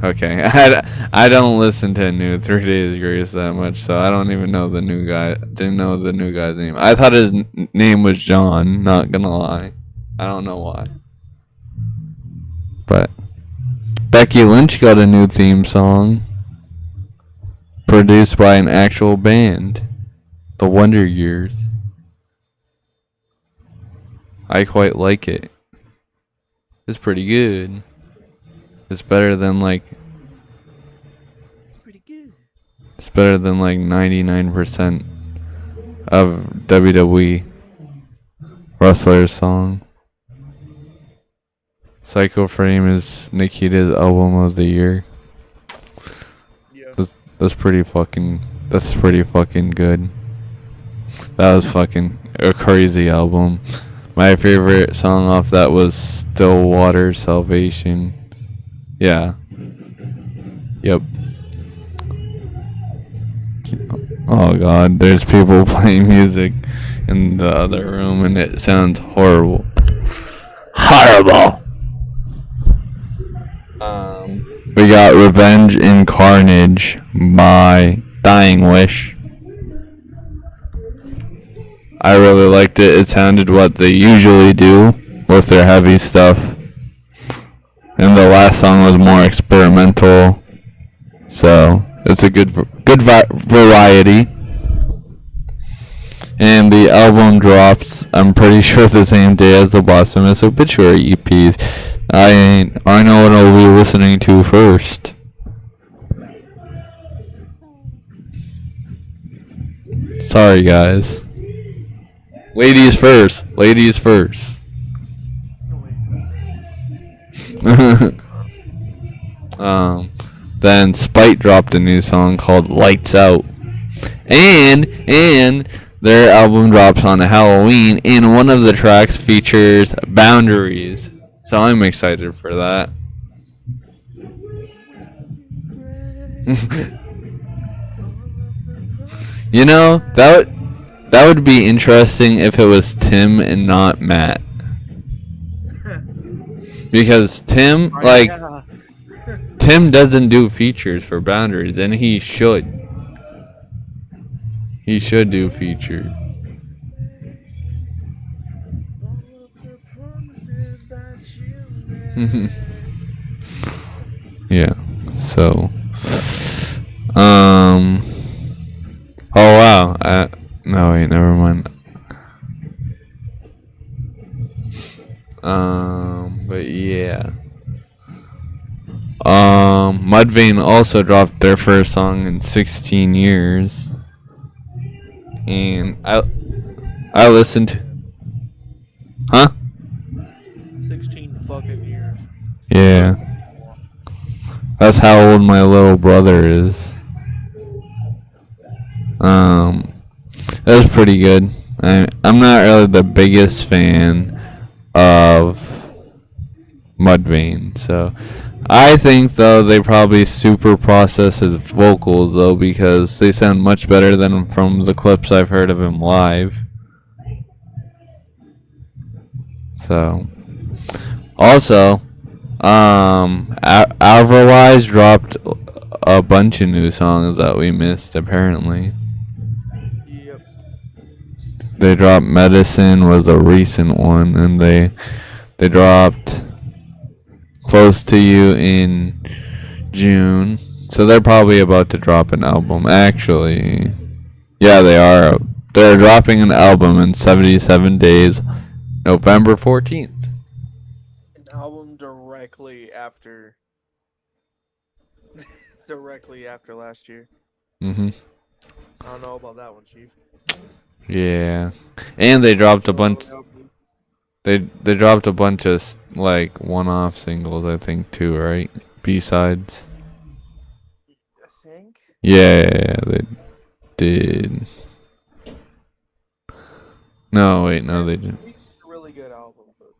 Okay, I don't listen to new 3 Days Grace that much, so I don't even know the new guy. Didn't know the new guy's name. I thought his name was John. Not gonna lie, I don't know why. But Becky Lynch got a new theme song, produced by an actual band, The Wonder Years. I quite like it. It's pretty good. It's better than like. It's better than like 99% of WWE wrestlers' song. Psycho Frame is Nikita's album of the year. Yeah. That's pretty fucking good. That was fucking a crazy album. My favorite song off that was Stillwater Salvation. Yeah. Yep. Oh god, there's people playing music in the other room and it sounds horrible. Horrible! We got Revenge in Carnage by Dying Wish. I really liked it. It sounded what they usually do with their heavy stuff. And the last song was more experimental. So, it's a good variety. And the album drops, I'm pretty sure, the same day as the Blasphemous Obituary EPs. I know what I'll be listening to first. Sorry, guys. Ladies first. Ladies first. Then Spite dropped a new song called Lights Out. And their album drops on Halloween, and one of the tracks features Boundaries. So I'm excited for that. You know, that would be interesting if it was Tim and not Matt. Because Tim, like, Tim doesn't do features for Boundaries, and he should. He should do features. Yeah. So. Oh wow. No wait. Never mind. But yeah. Mudvayne also dropped their first song in 16 years. And I listened. Huh? 16 fucking years. Yeah. That's how old my little brother is. It was pretty good. I'm not really the biggest fan of Mudvayne, so I think though they probably super process his vocals though, because they sound much better than from the clips I've heard of him live. So also, Alvarez dropped a bunch of new songs that we missed apparently. Yep. They dropped Medicine was a recent one, and they dropped Close to You in June. So they're probably about to drop an album. Actually, yeah, they are. They're dropping an album in 77 days, November 14th. An album directly after last year. Mm-hmm. I don't know about that one, Chief. Yeah. And they dropped a bunch. They dropped a bunch of like one-off singles, I think, too, right? B-sides. I think. Yeah, they did. No, wait, no, they didn't. It's a really good album, but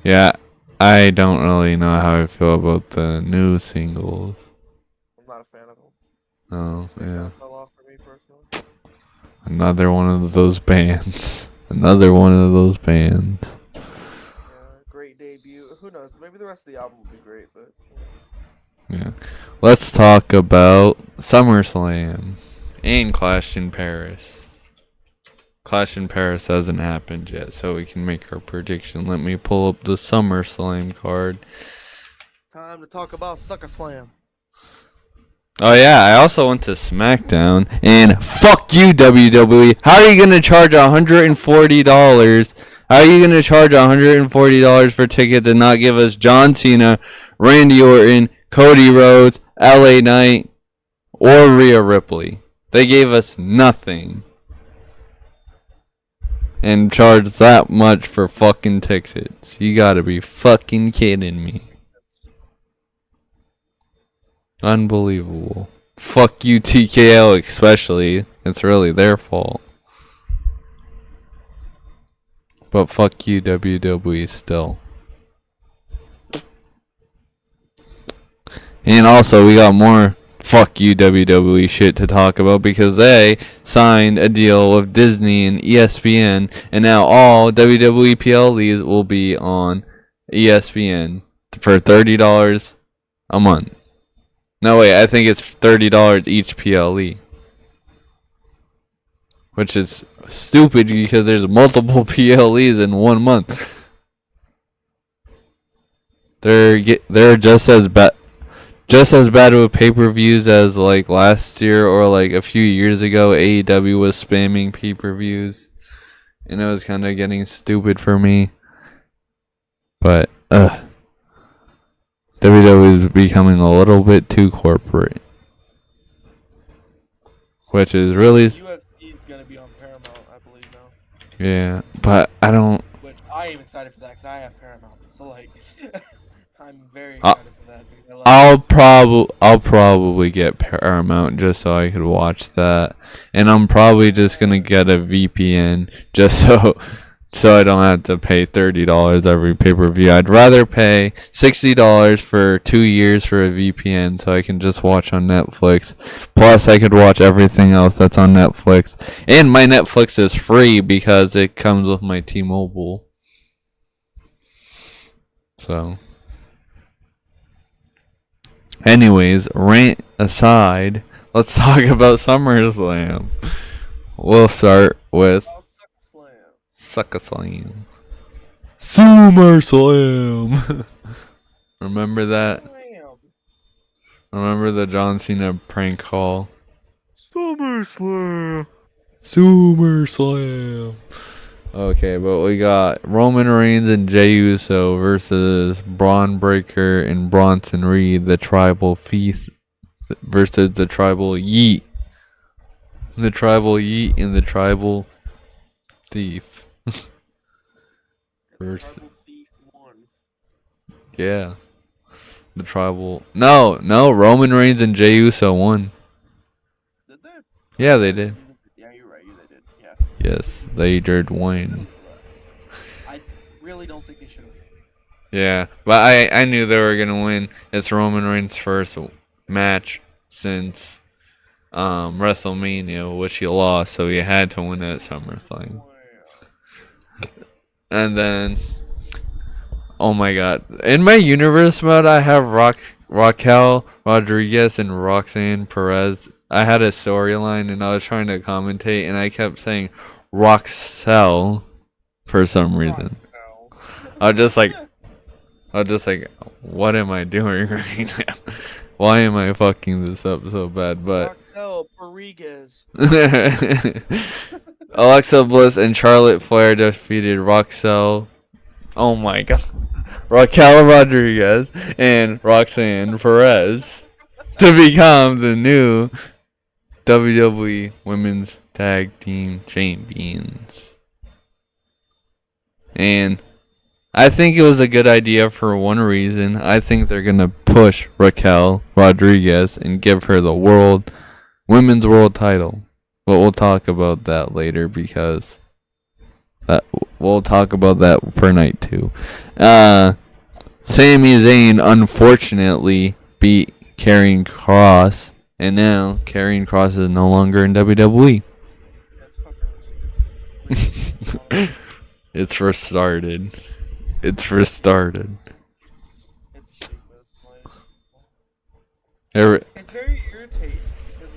Yeah, I don't really know how I feel about the new singles. I'm not a fan of them. Oh, They yeah. kinda fell off for me personally. Another one of those bands. Another one of those bands. Yeah, great debut. Who knows? Maybe the rest of the album will be great, but Yeah. Let's talk about SummerSlam and Clash in Paris. Clash in Paris hasn't happened yet, so we can make our prediction. Let me pull up the SummerSlam card. Time to talk about Sucker Slam. Oh yeah, I also went to SmackDown, and fuck you, WWE. How are you gonna charge $140? How are you gonna charge $140 for a ticket to not give us John Cena, Randy Orton, Cody Rhodes, LA Knight, or Rhea Ripley? They gave us nothing. And charge that much for fucking tickets. You gotta be fucking kidding me. Unbelievable. Fuck you, TKO, especially. It's really their fault. But fuck you, WWE, still. And also, we got more fuck you, WWE shit to talk about because they signed a deal with Disney and ESPN, and now all WWE PLEs will be on ESPN for $30 a month. No, wait, I think it's $30 each PLE. Which is stupid because there's multiple PLEs in 1 month. They're just as bad with pay-per-views as like last year or like a few years ago. AEW was spamming pay-per-views, and it was kind of getting stupid for me. But WWE is becoming a little bit too corporate, which is really UFC is gonna be on Paramount, I believe now. yeah. But I don't. Which I am excited for that because I have Paramount. So like, I'm very excited for that. Because I like I'll probably get Paramount just so I could watch that, and I'm probably just gonna get a VPN just so I don't have to pay $30 every pay-per-view. I'd rather pay $60 for 2 years for a VPN so I can just watch on Netflix. Plus, I could watch everything else that's on Netflix. And my Netflix is free because it comes with my T-Mobile. So, anyways, rant aside, let's talk about SummerSlam. We'll start with SummerSlam. SummerSlam. Remember that? Remember the John Cena prank call? SummerSlam. Okay, but we got Roman Reigns and Jey Uso versus Braun Breaker and Bronson Reed, the tribal thief, versus the tribal Yeet. The tribal Yeet and the tribal thief. Versus, yeah. The tribal. No, Roman Reigns and Jey Uso won. Did they? Yeah, they did. Yeah, you're right. They did. Yeah. Yes, they did win. I really don't think they should have. Yeah, but I knew they were gonna win. It's Roman Reigns' first match since WrestleMania, which he lost, so he had to win at SummerSlam. And then, oh my god, in my universe mode, I have Raquel Rodriguez and Roxanne Perez. I had a storyline and I was trying to commentate, and I kept saying Roxelle for some reason. I was just like, what am I doing right now? Why am I fucking this up so bad? But Roxelle Rodriguez. Alexa Bliss and Charlotte Flair defeated Roxelle. Oh my god. Raquel Rodriguez and Roxanne Perez to become the new WWE Women's Tag Team Champions. And I think it was a good idea for one reason. I think they're going to push Raquel Rodriguez and give her the Women's World title. But we'll talk about that later because we'll talk about that for night 2. Sami Zayn unfortunately beat Karrion Kross, and now Karrion Kross is no longer in WWE. It's restarted. It's very irritating because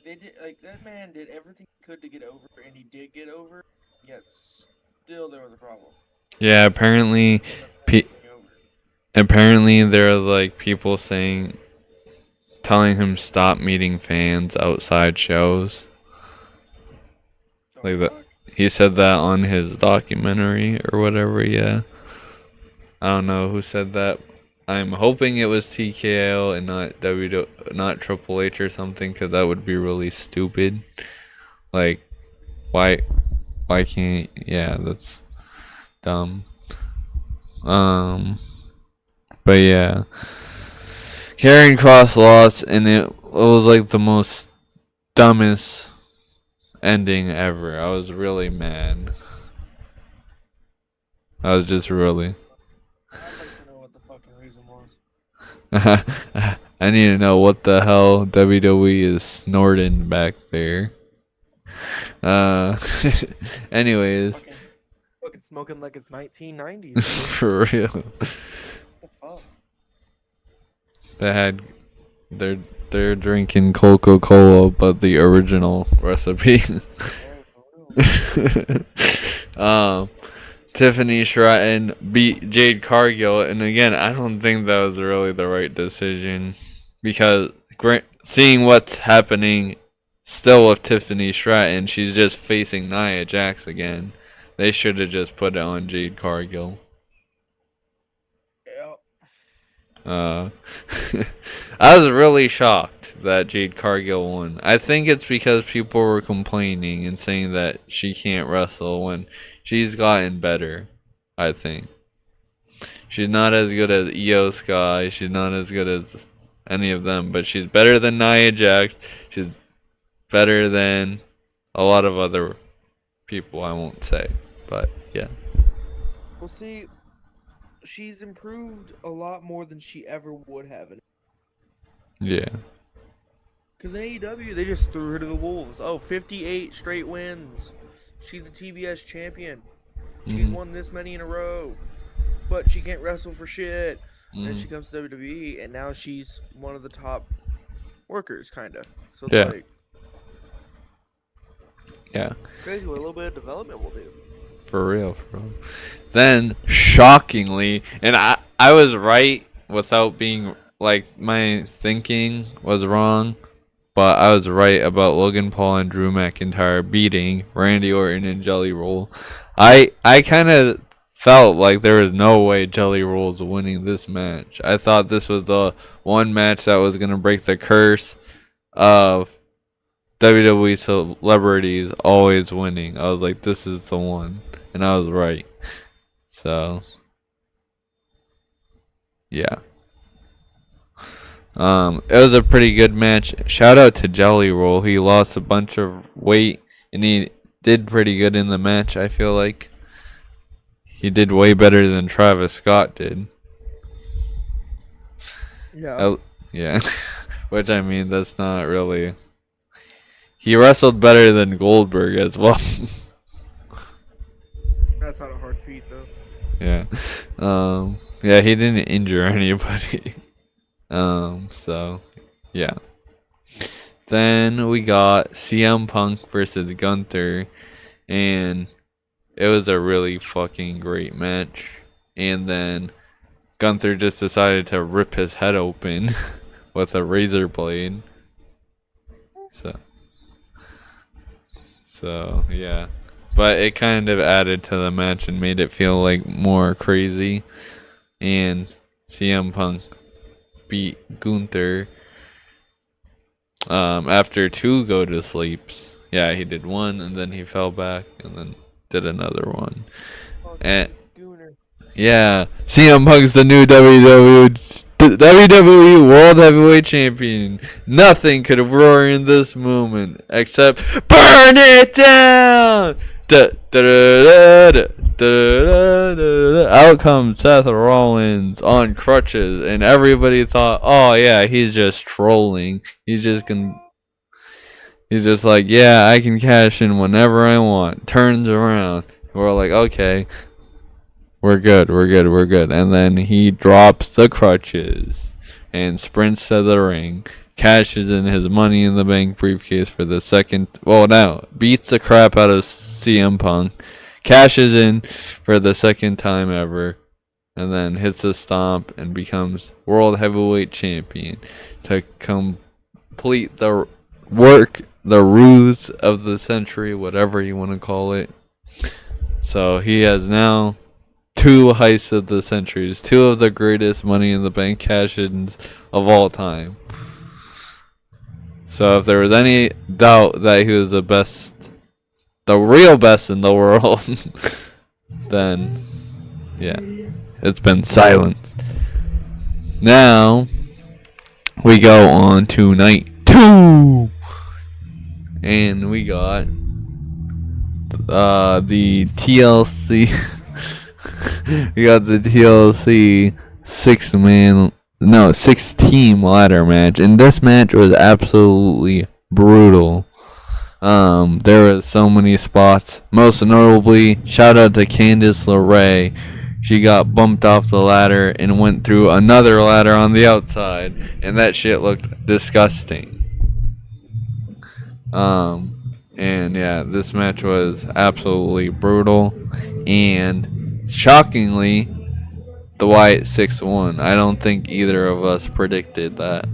they did that man did everything he could to get over, and he did get over. Yet still there was a problem. Yeah, apparently, apparently there are like people telling him stop meeting fans outside shows. Like that, he said that on his documentary or whatever. Yeah, I don't know who said that. I'm hoping it was TKO and not Triple H or something, because that would be really stupid. Like, why can't? Yeah, that's dumb. But yeah, Karrion Kross lost, and it was like the most dumbest ending ever. I was really mad. I was just really. I'd like to know what the fucking reason was. I need to know what the hell WWE is snorting back there. Anyways. Fucking smoking like it's 1990s. For real. What the fuck? They're drinking Coca-Cola, but the original recipe. Tiffany Stratton beat Jade Cargill, and again, I don't think that was really the right decision, because seeing what's happening still with Tiffany Stratton, she's just facing Nia Jax again. They should have just put it on Jade Cargill. Yeah. I was really shocked that Jade Cargill won. I think it's because people were complaining and saying that she can't wrestle when she's gotten better, I think. She's not as good as Io Sky. She's not as good as any of them, but she's better than Nia Jax. She's better than a lot of other people, I won't say. But, yeah. Well, see, she's improved a lot more than she ever would have. Yeah. Because in AEW, they just threw her to the wolves. Oh, 58 straight wins. She's the TBS champion. She's won this many in a row. But she can't wrestle for shit. And then she comes to WWE, and now she's one of the top workers, kind of. So it's like... Yeah. Crazy what a little bit of development will do. For real. Then, shockingly, and I was right without being... Like, my thinking was wrong, but I was right about Logan Paul and Drew McIntyre beating Randy Orton and Jelly Roll. I kind of felt like there was no way Jelly Roll's winning this match. I thought this was the one match that was going to break the curse of WWE celebrities always winning. I was like, this is the one. And I was right. So, yeah. It was a pretty good match. Shout out to Jelly Roll. He lost a bunch of weight, and he did pretty good in the match, I feel like. He did way better than Travis Scott did. Yeah. Yeah. Which, I mean, that's not really... He wrestled better than Goldberg as well. That's not a hard feat, though. Yeah. Yeah, he didn't injure anybody. So, yeah. Then we got CM Punk versus Gunther, and it was a really fucking great match. And then Gunther just decided to rip his head open with a razor blade. So yeah. But it kind of added to the match and made it feel like more crazy. And CM Punk beat Gunther after 2 go to sleeps. Yeah, he did one and then he fell back and then did another one. And yeah, CM Punk's the new WWE World Heavyweight Champion. Nothing could roar in this moment except burn it down. Out comes Seth Rollins on crutches, and everybody thought, oh yeah, he's just trolling. He's just like, yeah, I can cash in whenever I want. Turns around. We're like, okay, we're good. And then he drops the crutches. and sprints to the ring, cashes in his Money in the Bank briefcase for the second. Well, no, beats the crap out of CM Punk, cashes in for the second time ever, and then hits a stomp and becomes World Heavyweight Champion to complete the ruse of the century, whatever you want to call it. So he has now 2 heists of the centuries, 2 of the greatest Money in the Bank cash-ins of all time. So if there was any doubt that he was the best, the real best in the world, then yeah, it's been silenced. Now we go on to night 2, and we got the TLC. We got the TLC 6-team ladder match, and this match was absolutely brutal. There was so many spots. Most notably, shout out to Candice LeRae. She got bumped off the ladder and went through another ladder on the outside, and that shit looked disgusting. And yeah, this match was absolutely brutal, and shockingly, the Wyatt 6 won. I don't think either of us predicted that.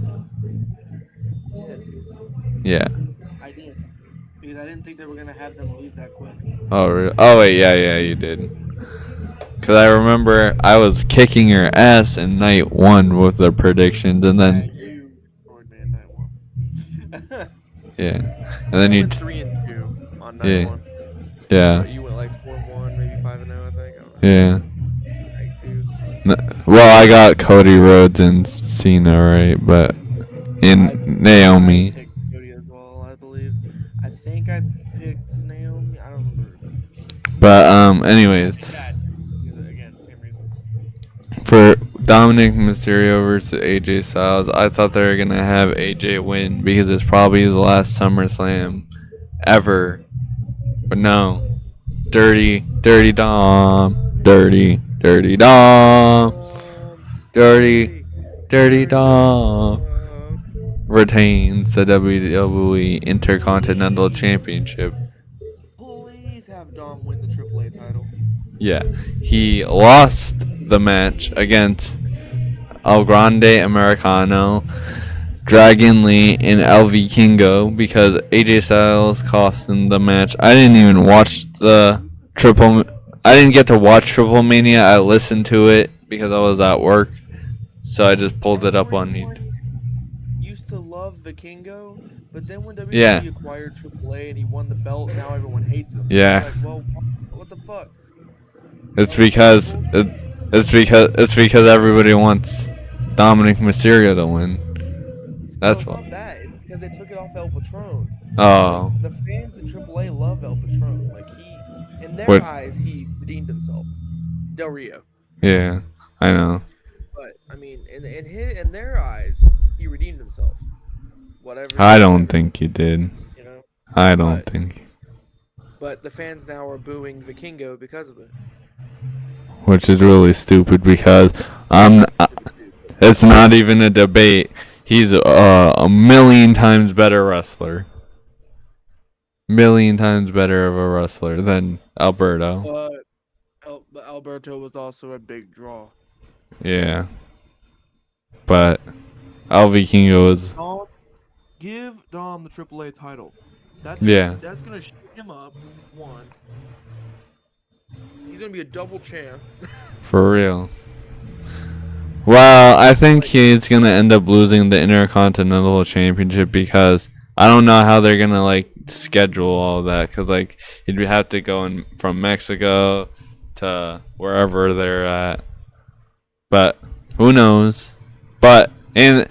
Yeah. I did. Because I didn't think they were going to have them lose that quick. Oh, really? Oh, wait, yeah, you did. Because I remember I was kicking your ass in night 1 with the predictions, and then... You scored me in night 1. Yeah. And then I you... went 3-2 on night 1. Yeah. You went like 4-1, maybe 5-0, I think. I don't know. Yeah. Night 2. Well, I got Cody Rhodes and Cena, right? But... And Naomi. I picked Cody as well, I believe. I think I picked Naomi. I don't remember. But, anyways. Again, same reason. For Dominic Mysterio versus AJ Styles, I thought they were going to have AJ win because it's probably his last SummerSlam ever. But no. Dirty Dom. Dirty Dom. Dirty Dom retains the WWE Intercontinental Championship. Please have Dom win the AAA title. Yeah, he lost the match against El Grande Americano, Dragon Lee, and El Vikingo because AJ Styles cost him the match. I didn't even watch I didn't get to watch Triple Mania. I listened to it because I was at work, so I just pulled it up on YouTube. Used to love Vikingo, but then when WWE acquired AAA and he won the belt, now everyone hates him. Yeah. It's like, well, what the fuck? It's because everybody wants Dominic Mysterio to win. That's no, what. It's not that. It's because they took it off El Patron. Oh. The fans in AAA love El Patron. Like in their eyes, he redeemed himself. Del Rio. Yeah, I know. But I mean, in their eyes, he redeemed himself. Whatever. I don't think he did. You know. I don't think. But the fans now are booing Vikingo because of it. Which is really stupid because it's not even a debate. He's a million times better wrestler. Million times better of a wrestler than Alberto. But Alberto was also a big draw. Yeah. But El Vikingo was... Give Dom the AAA title. That's gonna shake him up. One. He's gonna be a double champ. For real. Well, I think he's gonna end up losing the Intercontinental Championship because I don't know how they're gonna schedule all that because he'd have to go from Mexico to wherever they're at. But who knows? And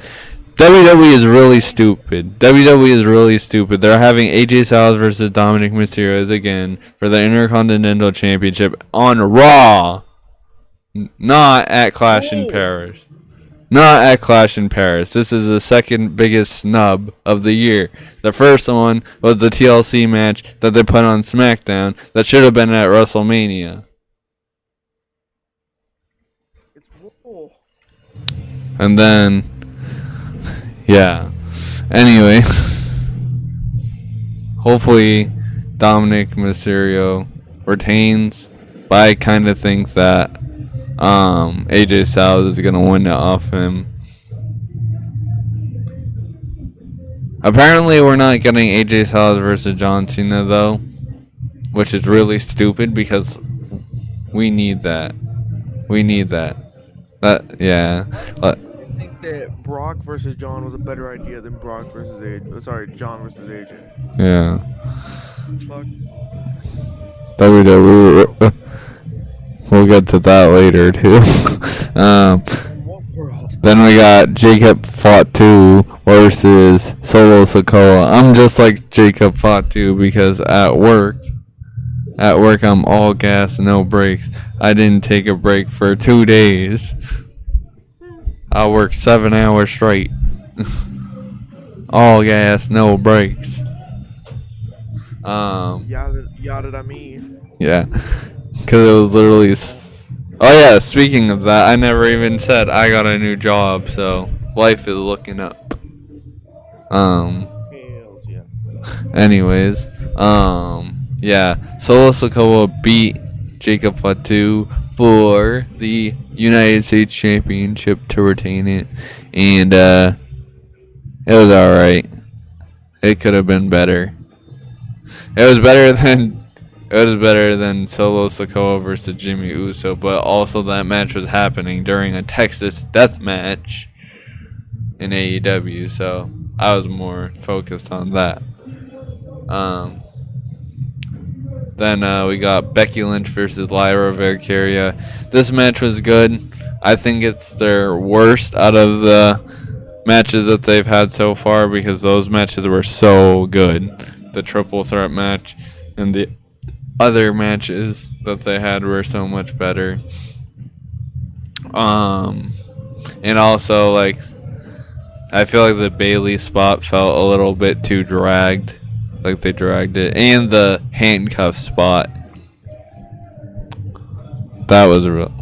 WWE is really stupid. WWE is really stupid. They're having AJ Styles versus Dominic Mysterio again for the Intercontinental Championship on Raw. Not at Clash in Paris. Not at Clash in Paris. This is the second biggest snub of the year. The first one was the TLC match that they put on SmackDown that should have been at WrestleMania. It's Raw. And then Yeah. Anyway, hopefully Dominic Mysterio retains, but I kind of think that AJ Styles is gonna win it off him. Apparently, we're not getting AJ Styles versus John Cena though, which is really stupid because we need that. We need that. Yeah. I think that Brock versus John was a better idea than Brock versus AJ. Sorry, John versus AJ. Yeah. Fuck. WWE. We'll get to that later too. What world? Then we got Jacob Fatu versus Solo Sikoa. I'm just like Jacob Fatu because at work I'm all gas, no brakes. I didn't take a break for 2 days. I worked 7 hours straight. All gas, no brakes. Yada me. Yeah. Because it was literally... Oh yeah, speaking of that, I never even said I got a new job, so life is looking up. Hells yeah. Anyways, yeah, Solo Sikoa beat Jacob Fatu for the United States Championship to retain it, and it was alright. It could have been better. It was better than Solo Sikoa versus Jimmy Uso, but also that match was happening during a Texas death match in AEW, so I was more focused on that. Then we got Becky Lynch versus Lyra Valkyria. This match was good. I think it's their worst out of the matches that they've had so far because those matches were so good. The triple threat match and the other matches that they had were so much better. And also, like, I feel like the Bailey spot felt a little bit too dragged. Like, they dragged it. And the handcuff spot. That was real.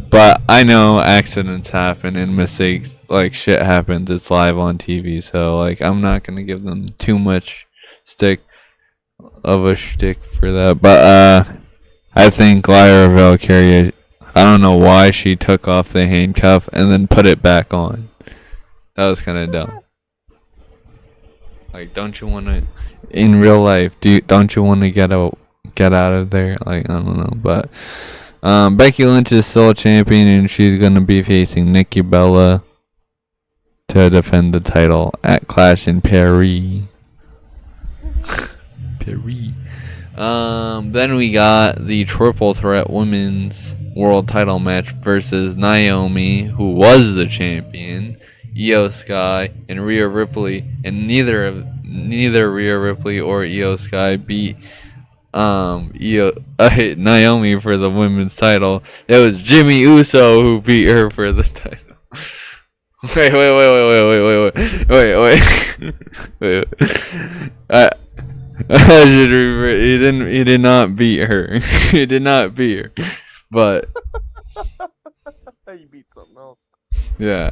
But I know accidents happen and mistakes, like, shit happens. It's live on TV, so, like, I'm not gonna give them too much stick for that. But I think Lyra Valkyria, I don't know why she took off the handcuff and then put it back on. That was kind of dumb. Like, don't you want to, in real life, don't you want to get out of there? Like, I don't know. But Becky Lynch is still a champion, and she's gonna be facing Nikki Bella to defend the title at Clash in Paris. Then we got the triple threat women's world title match versus Naomi, who was the champion, Io Sky, and Rhea Ripley, and neither Rhea Ripley or Io Sky beat Naomi for the women's title. It was Jimmy Uso who beat her for the title. Wait. He did not beat her. He did not beat her. But He beat something else. yeah.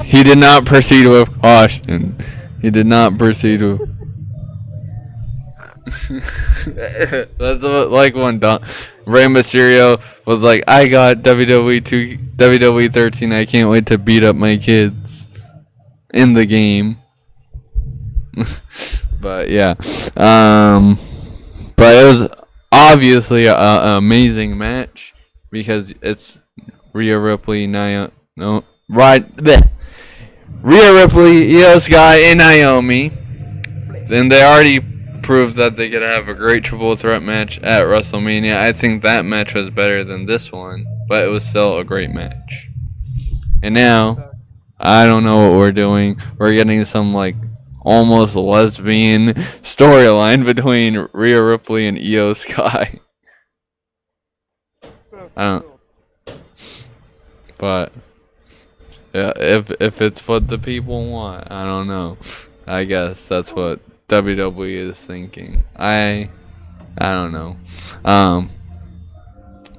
He did not proceed with caution. He did not proceed with That's like when Rey Mysterio was like, I got WWE 13, I can't wait to beat up my kids in the game. But yeah, but it was obviously an amazing match because it's Rhea Ripley, Rhea Ripley, Io Sky, and Naomi. Then they already proved that they could have a great triple threat match at WrestleMania. I think that match was better than this one, but it was still a great match. And now, I don't know what we're doing. We're getting some like almost lesbian storyline between Rhea Ripley and Io Sky. I don't. But yeah, if it's what the people want, I don't know. I guess that's what WWE is thinking. I don't know.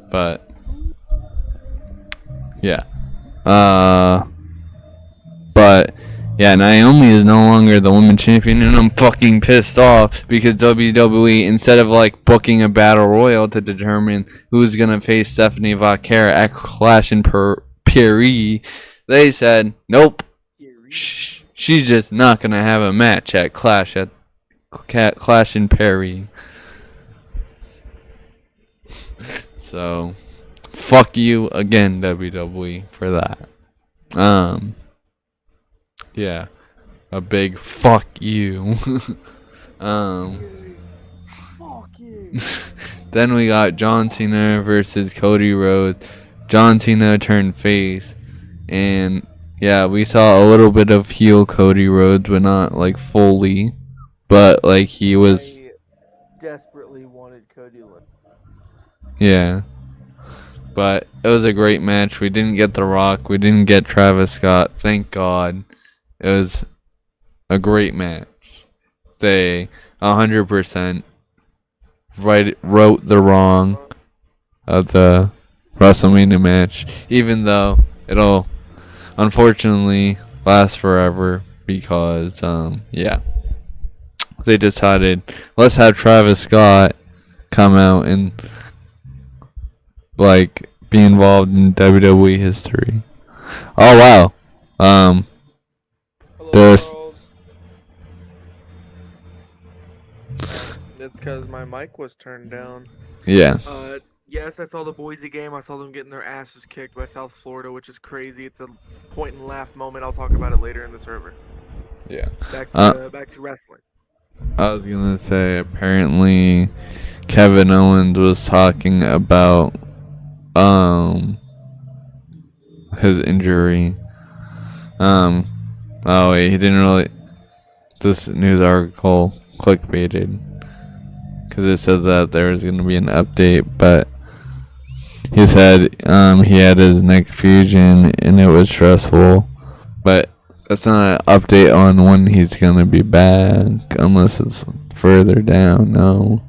But yeah. But yeah, Naomi is no longer the women's champion, and I'm fucking pissed off because WWE, instead of like booking a battle royal to determine who's gonna face Stephanie Vaquera at Clash in Paris, they said nope. She's just not gonna have a match at Clash in Paris. So, fuck you again, WWE, for that. Yeah, a big fuck you. Fuck you. Then we got John Cena versus Cody Rhodes. John Cena turned face, and yeah, we saw a little bit of heel Cody Rhodes, but not like fully. But like he was, I desperately wanted Cody to win. yeah. But it was a great match. We didn't get The Rock. We didn't get Travis Scott. Thank God. It was a great match. They 100% wrote the wrong of the WrestleMania match, even though it'll unfortunately last forever because yeah, they decided let's have Travis Scott come out and like be involved in WWE history. Oh wow. Hello, There's girls. It's because my mic was turned down. yeah. Yes, I saw the Boise game. I saw them getting their asses kicked by South Florida, which is crazy. It's a point and laugh moment. I'll talk about it later in the server. Yeah. Back to wrestling. I was gonna say apparently Kevin Owens was talking about his injury. Oh wait, he didn't really. This news article clickbaited because it says that there was gonna be an update, but he said he had his neck fusion and it was stressful, but that's not an update on when he's gonna be back unless it's further down. No.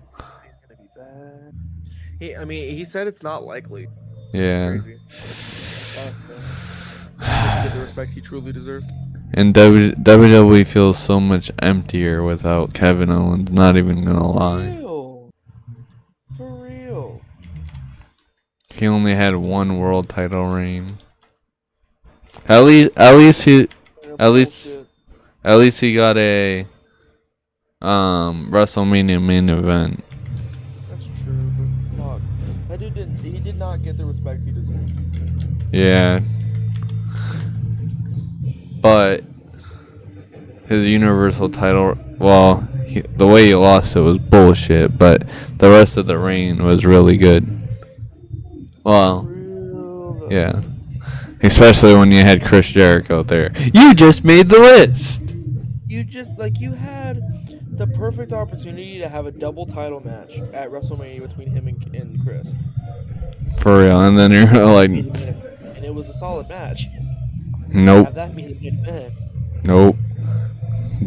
He's gonna be bad. He said it's not likely. Yeah. It's crazy. But, get the respect he truly deserved. And WWE feels so much emptier without Kevin Owens. Not even gonna lie. For real. He only had one world title reign. At least he got a WrestleMania main event. That's true, but fuck. That dude did not get the respect he deserved. Yeah. But his Universal title, well, the way he lost it was bullshit, but the rest of the reign was really good. Well, yeah. Especially when you had Chris Jericho there. You just made the list! You had the perfect opportunity to have a double title match at WrestleMania between him and Chris. For real, and then you're like, and it was a solid match. nope. Have that be the main event. Nope.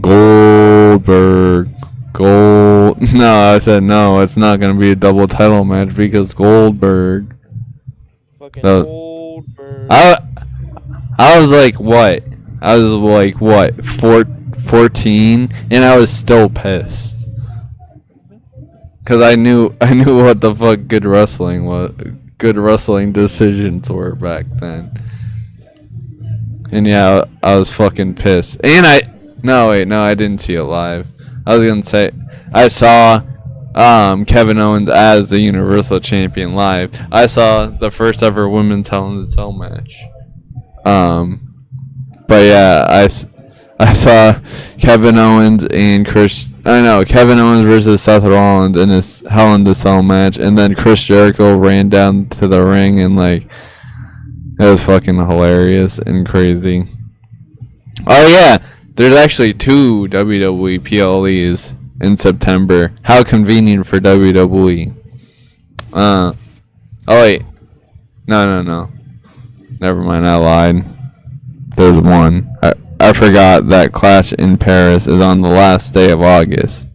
Goldberg. No, I said no, it's not going to be a double title match because Goldberg. Fucking No. Goldberg. I was like, what? I was like, what? 14? And I was still pissed. Because I knew what the fuck good wrestling was. Good wrestling decisions were back then. And yeah, I was fucking pissed. And I didn't see it live. I was gonna say I saw Kevin Owens as the Universal Champion live. I saw the first ever women's Hell in a Cell match. But yeah, I saw Kevin Owens and Kevin Owens versus Seth Rollins in this Hell in a Cell match, and then Chris Jericho ran down to the ring and like it was fucking hilarious and crazy. Oh yeah, there's actually 2 WWE PLEs in September. How convenient for WWE. Oh wait. No. Never mind, I lied. There's one. I forgot that Clash in Paris is on the last day of August.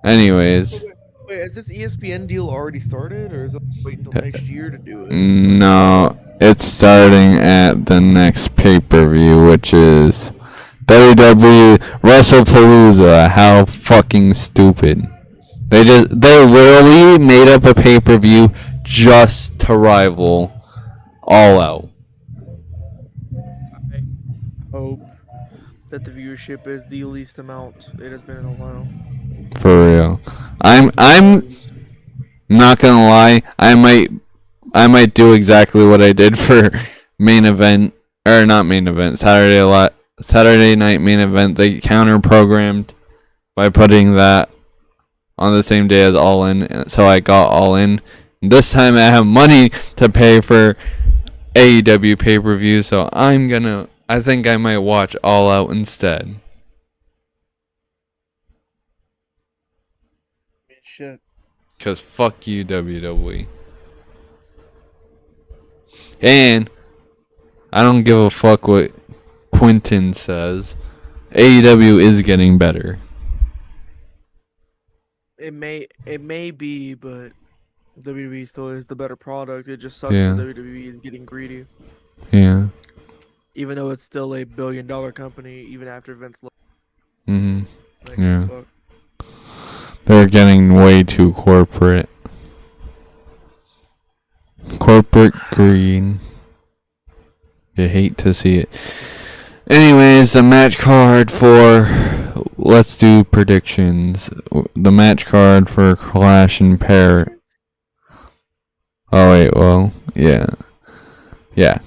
Anyways. Wait, has this ESPN deal already started, or is it wait until next year to do it? No. it's starting at the next pay-per-view, which is WWE WrestlePalooza. How fucking stupid. They literally made up a pay-per-view just to rival All Out. I hope that the viewership is the least amount it has been in a while. For real. I'm not gonna lie, I might do exactly what I did for main event, or not main event, Saturday night main event. They counter programmed by putting that on the same day as All In, so I got All In. This time I have money to pay for AEW pay-per-view, so I think I might watch All Out instead. Shit. Cause fuck you, WWE. And I don't give a fuck what Quentin says. AEW is getting better. It may be, but WWE still is the better product. It just sucks Yeah. that WWE is getting greedy. Yeah. Even though it's still a billion-dollar company, even after Vince left. Like, Yeah. fuck. They're getting way too corporate. Corporate greed. You hate to see it. Anyways, the match card for... Let's do predictions. The match card for Clash and Pair... Oh, wait, well, yeah. Yeah.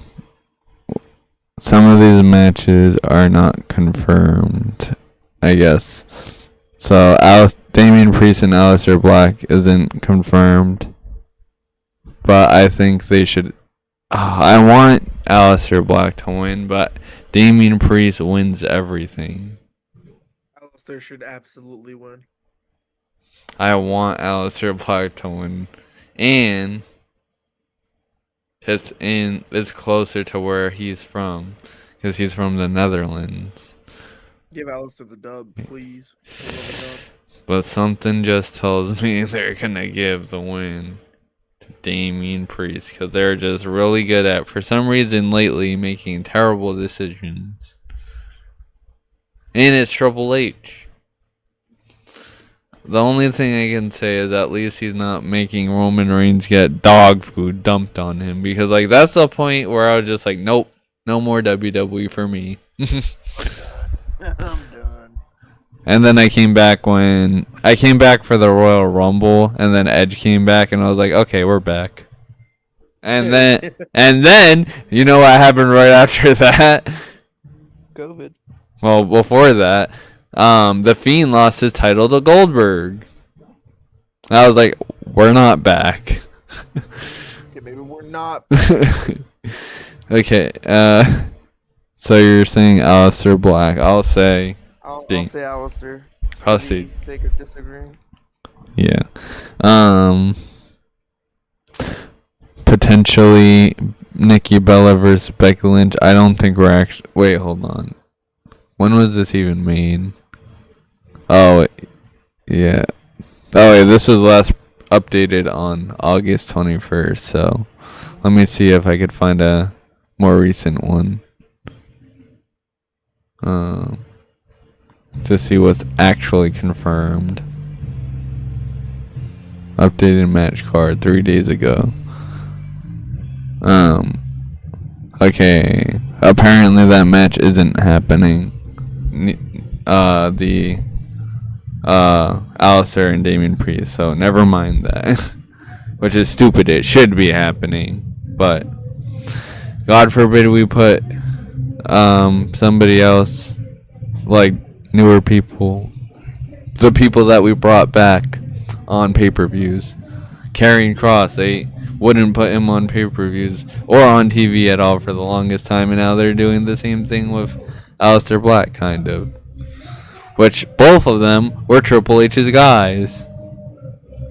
Some of these matches are not confirmed, I guess. So, Damian Priest and Aleister Black isn't confirmed. But I think they should... I want Aleister Black to win, but Damian Priest wins everything. Aleister should absolutely win. I want Aleister Black to win. And it's closer to where he's from. Because he's from the Netherlands. Give Aleister the dub, please. I love the dub. But something just tells me they're going to give the win to Damian Priest. Because they're just really good at, for some reason lately, making terrible decisions. And it's Triple H. The only thing I can say is at least he's not making Roman Reigns get dog food dumped on him. Because, like, that's the point where I was just like, nope, no more WWE for me. I'm done. And then I came back for the Royal Rumble, and then Edge came back, and I was like, okay, we're back. And then, you know what happened right after that? COVID. Well, before that, The Fiend lost his title to Goldberg. And I was like, we're not back. Okay, maybe we're not. Okay, so you're saying Aleister Black. I'll say I'll Ding. say Aleister. I'll For say, the sake of disagreeing. yeah. Potentially Nikki Bella versus Becky Lynch. I don't think we're actually... Wait, hold on. When was this even made? Oh, yeah. Oh, wait, this was last updated on August 21st, so let me see if I could find a more recent one. To see what's actually confirmed. Updated match card 3 days ago. Okay. Apparently that match isn't happening. Aleister and Damian Priest, so never mind that. Which is stupid. It should be happening, but God forbid we put somebody else, like newer people, the people that we brought back on pay-per-views. Karrion Kross, they wouldn't put him on pay-per-views or on TV at all for the longest time, and now they're doing the same thing with Aleister Black, kind of. Which, both of them were Triple H's guys.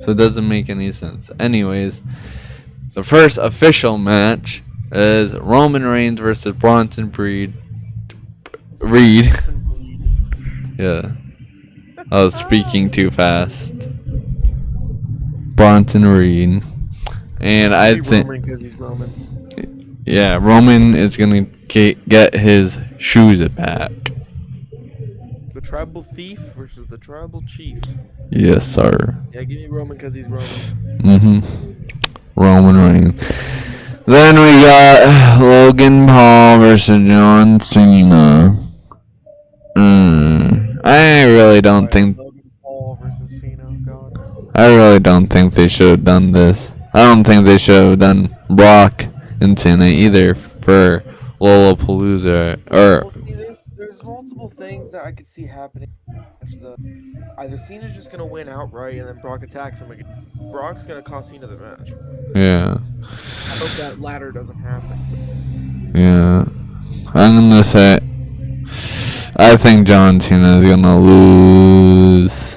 So it doesn't make any sense. Anyways, the first official match is Roman Reigns versus Bronson Reed. Yeah. I was speaking too fast. Bronson Reed. And I think... Roman because he's Roman. Yeah, Roman is gonna get his shoes back. The tribal thief versus the tribal chief. Yes, sir. Yeah, give me Roman because he's Roman. Roman Reigns. Then we got Logan Paul versus John Cena. I really don't think. Logan Paul versus Cena. God. I really don't think they should have done this. I don't think they should have done Brock and Cena either for Lollapalooza. Well, see, there's multiple things that I could see happening. Either Cena's just gonna win outright and then Brock attacks him again. Brock's gonna cost Cena the match. Yeah. I hope that latter doesn't happen. Yeah. I'm gonna say. I think John Cena is gonna lose.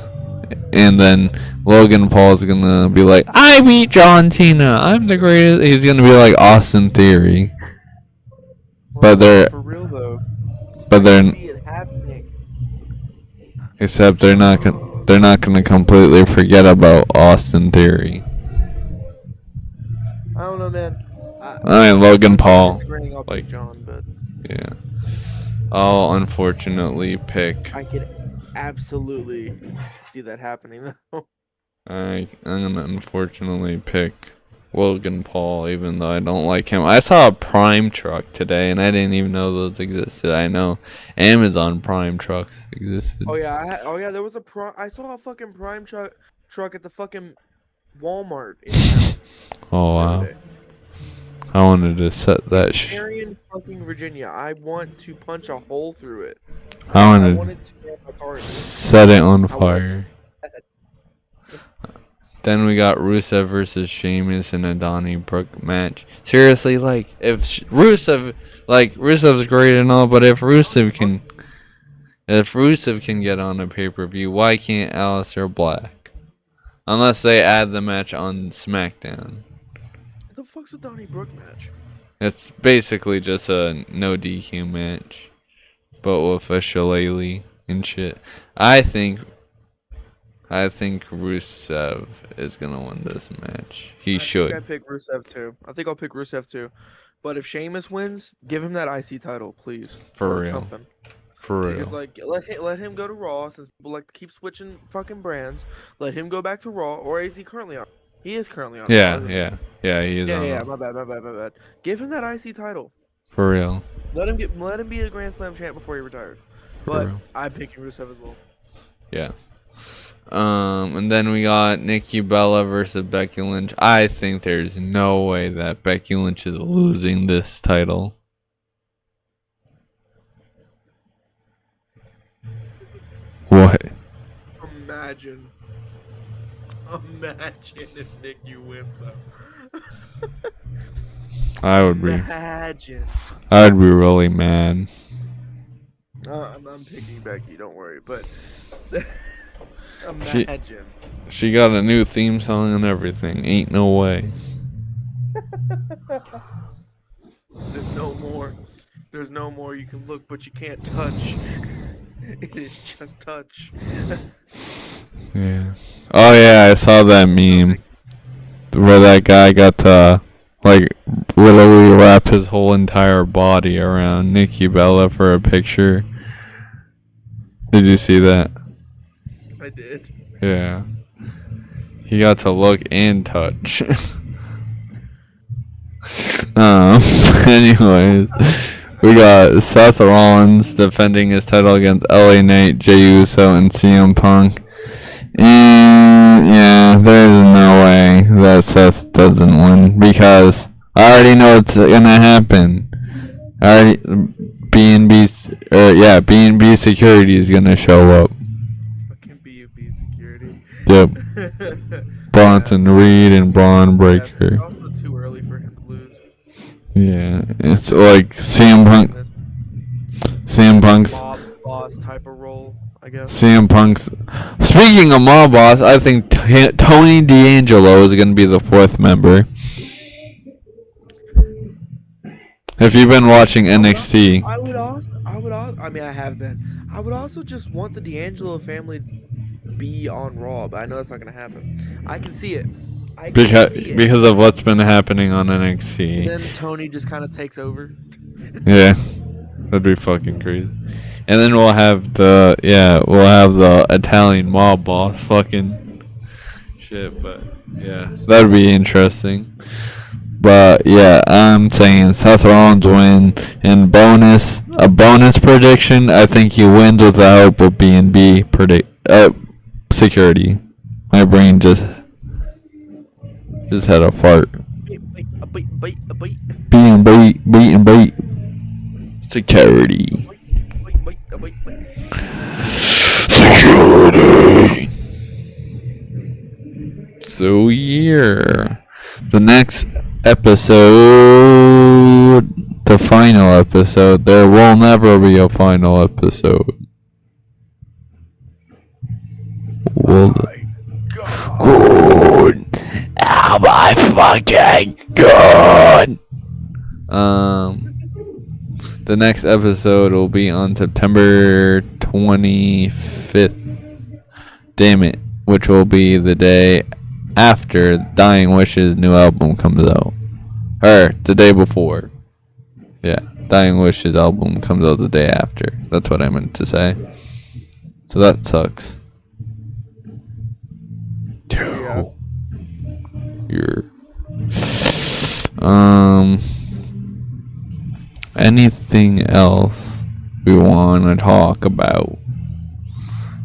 And then Logan Paul's gonna be like, I beat John Cena. I'm the greatest. He's gonna be like Austin Theory. But they're. For real though. But they're. See it happening. Except they're not gonna completely forget about Austin Theory. I don't know, man. I mean, Logan Paul. Disagreeing, I'll Like, pick John, but yeah. I'll unfortunately pick. I could absolutely see that happening though. I'm gonna unfortunately pick Logan Paul, even though I don't like him. I saw a Prime truck today, and I didn't even know those existed. I know Amazon Prime trucks existed. Oh yeah, there was I saw a fucking Prime truck at the fucking Walmart in town. Oh the wow! other day. I wanted to set that. Marion, fucking Virginia. I want to punch a hole through it. I wanted to get my car. set it on I wanted fire. Then we got Rusev versus Sheamus in a Donnybrook match. Seriously, like if Rusev's great and all, but if Rusev can get on a pay-per-view, why can't Aleister Black? Unless they add the match on SmackDown. What the fuck's a Donnybrook match? It's basically just a no DQ match, but with a shillelagh and shit. I think Rusev is gonna win this match. He should. I pick Rusev too. I think I'll pick Rusev too. But if Sheamus wins, give him that IC title, please. For or real. Something. For real. Because like let him go to Raw since people like to keep switching fucking brands. Let him go back to Raw, or is he currently on? He is currently on. Yeah, Raw, yeah, he is. Yeah. My bad. Give him that IC title. For real. Let him be a Grand Slam champ before he retires. But real. I'm picking Rusev as well. Yeah. And then we got Nikki Bella versus Becky Lynch. I think there's no way that Becky Lynch is losing this title. What? Imagine if Nikki wins though. I would be Imagine. really mad. I'm picking Becky. Don't worry. But imagine. She got a new theme song and everything. Ain't no way. There's no more. There's no more. You can look, but you can't touch. It is just touch. Yeah. Oh yeah, I saw that meme where that guy got to like literally wrap his whole entire body around Nikki Bella for a picture. Did you see that? I did. Yeah. He got to look and touch. Anyways, we got Seth Rollins defending his title against LA Knight, Jey Uso, and CM Punk. And yeah, there's no way that Seth doesn't win because I already know it's gonna happen. B&B security is gonna show up. Fucking B&B security. Yep. Bronson Reed and Braun Breaker. It's also too early for him to lose. Yeah, it's like CM Punk's Mob boss type of role, I guess. CM Punk's. Speaking of mob boss, I think Tony D'Angelo is gonna be the fourth member. If you've been watching NXT, I mean, I have been. I would also just want the D'Angelo family to be on Raw, but I know that's not gonna happen. I can see it. I can Because see it. because of what's been happening on NXT. Then Tony just kind of takes over. Yeah, that'd be fucking crazy. And then we'll have the Italian mob boss fucking shit. But yeah, that'd be interesting. But yeah, I'm saying Seth Rollins win. And a bonus prediction. I think he wins with the help of B&B security. My brain just had a fart. B&B security. Security. So yeah, the next episode, the final episode. There will never be a final episode. Will good. Oh my fucking god. The next episode will be on September 25th. Damn it, which will be the day after Dying Wish's new album comes out. Or the day before. Yeah, Dying Wish's album comes out the day after. That's what I meant to say. So that sucks. Yeah. Anything else we want to talk about?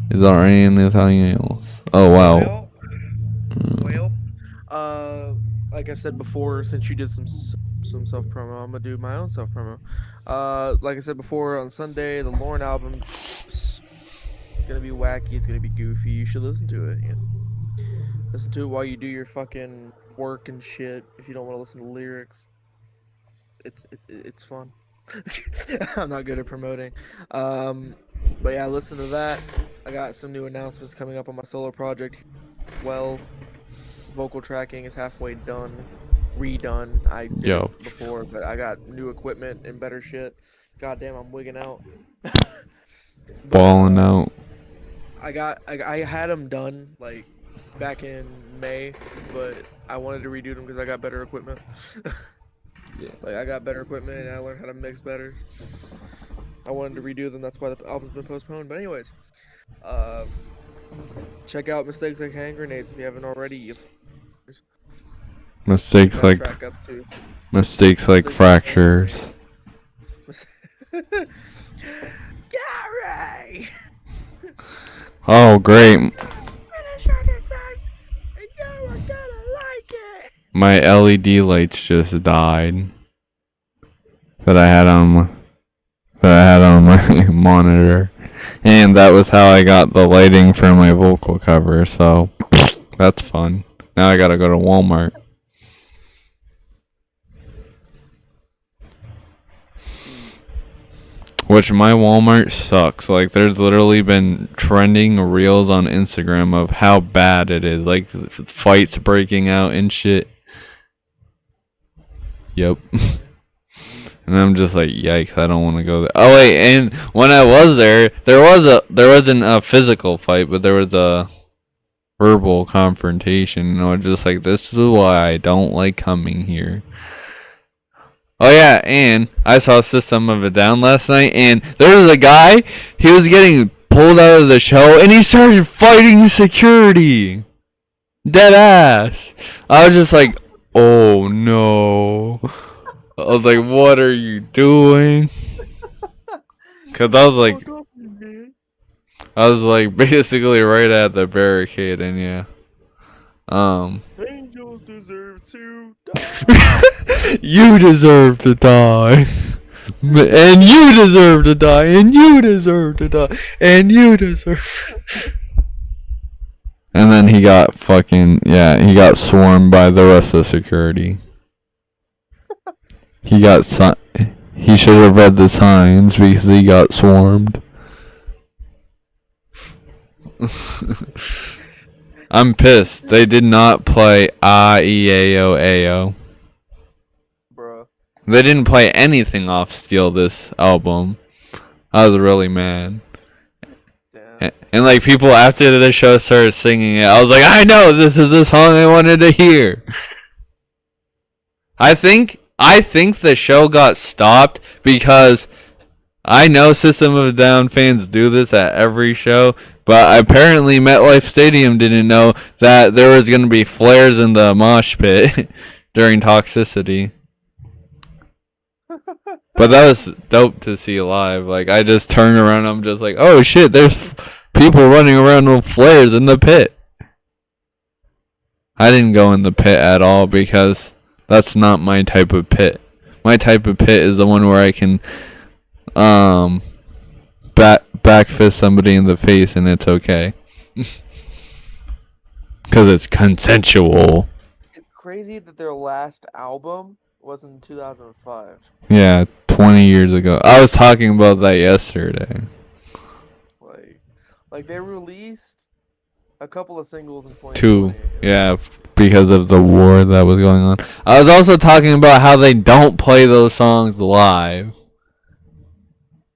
Is there anything else? Oh wow. Like I said before, since you did some self promo, I'm gonna do my own self promo. Like I said before, on Sunday, the Lauren album, it's gonna be wacky. It's gonna be goofy. You should listen to it. You know? Listen to it while you do your fucking work and shit. If you don't want to listen to lyrics, it's fun. I'm not good at promoting. But yeah, listen to that. I got some new announcements coming up on my solo project. Well, vocal tracking is halfway redone. I did it before, but I got new equipment and better shit. Goddamn, I'm wigging out. Balling out. I had them done like back in May, but I wanted to redo them because I got better equipment. Yeah. Like I got better equipment and I learned how to mix better. I wanted to redo them. That's why the album's been postponed. But anyways, check out Mistakes Like Hand Grenades if you haven't already. Mistakes like fractures. Gary! Oh great! My LED lights just died. That I had on my monitor, and that was how I got the lighting for my vocal cover. So that's fun. Now I gotta go to Walmart. Which my Walmart sucks. Like there's literally been trending reels on Instagram of how bad it is. Like fights breaking out and shit. Yep. And I'm just like, yikes, I don't want to go there. Oh wait, and when I was there wasn't a physical fight, but there was a verbal confrontation. And I was just like, this is why I don't like coming here. Oh yeah, and I saw System of a Down last night, and there was a guy, he was getting pulled out of the show, and he started fighting security. Dead ass. I was just like, oh no. I was like, what are you doing? Cause I was like basically right at the barricade, and yeah. Angels deserve to die. You deserve to die. And you deserve to die. And you deserve to die. And you deserve. And then he got he got swarmed by the rest of security. He should have read the signs because he got swarmed. I'm pissed. They did not play A-E-A-O. Bruh. They didn't play anything off Steel this album. I was really mad. Damn. And like people after the show started singing it, I was like, I know this is the song I wanted to hear. I think the show got stopped because I know System of a Down fans do this at every show, but apparently MetLife Stadium didn't know that there was going to be flares in the mosh pit during Toxicity. But that was dope to see live. Like, I just turned around and I'm just like, oh shit, there's people running around with flares in the pit. I didn't go in the pit at all because that's not my type of pit. My type of pit is the one where I can back fist somebody in the face and it's okay. Because it's consensual. It's crazy that their last album was in 2005. Yeah, 20 years ago. I was talking about that yesterday. Like they released a couple of singles in 2020. Two. Yeah, because of the war that was going on. I was also talking about how they don't play those songs live.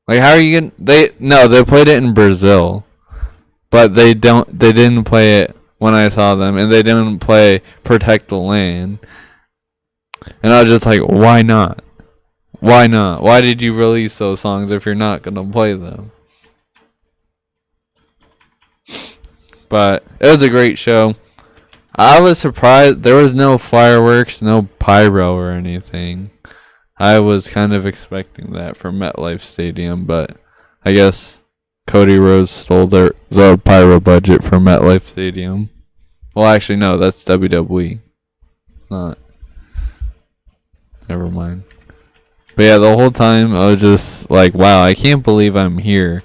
Like, how are you gonna... They played it in Brazil. But they didn't play it when I saw them. And they didn't play Protect the Land. And I was just like, why not? Why not? Why did you release those songs if you're not gonna play them? But it was a great show. I was surprised there was no fireworks, no pyro or anything. I was kind of expecting that for MetLife Stadium, but I guess Cody Rhodes stole the pyro budget from MetLife Stadium. Well, actually, no, that's WWE. Not. Never mind. But yeah, the whole time I was just like, wow, I can't believe I'm here.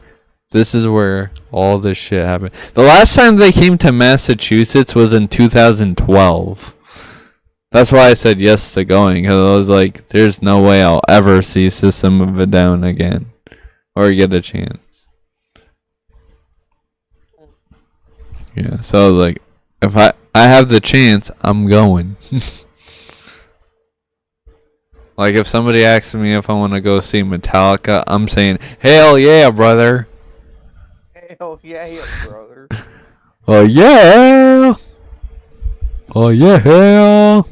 This is where all this shit happened. The last time they came to Massachusetts was in 2012. That's why I said yes to going, because I was like, there's no way I'll ever see System of a Down again. Or get a chance. Yeah, so I was like, if I have the chance, I'm going. Like, if somebody asks me if I want to go see Metallica, I'm saying, hell yeah, brother. Hell yeah, brother. Oh yeah! Oh yeah!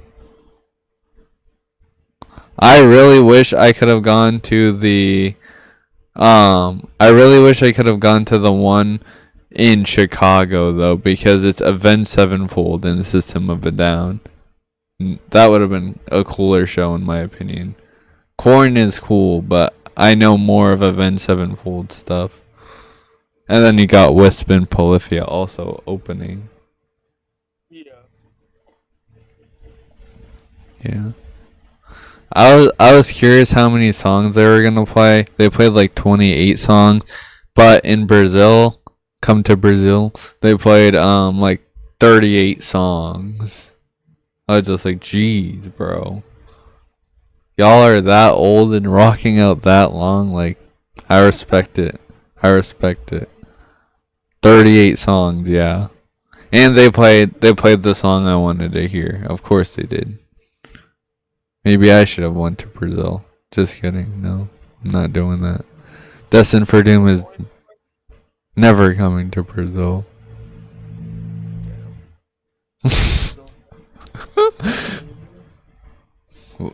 I really wish I could have gone to the one in Chicago though, because it's Avenged Sevenfold and System of a Down. That would have been a cooler show in my opinion. Korn is cool, but I know more of Avenged Sevenfold stuff. And then you got Wisp and Polyphia also opening. Yeah. Yeah. I was curious how many songs they were gonna play. They played like 28 songs, but in Brazil, come to Brazil, they played like 38 songs. I was just like, geez, bro. Y'all are that old and rocking out that long. Like, I respect it. 38 songs, yeah. And they played the song I wanted to hear. Of course they did. Maybe I should have went to Brazil. Just kidding. No, I'm not doing that. Destined for Doom is never coming to Brazil.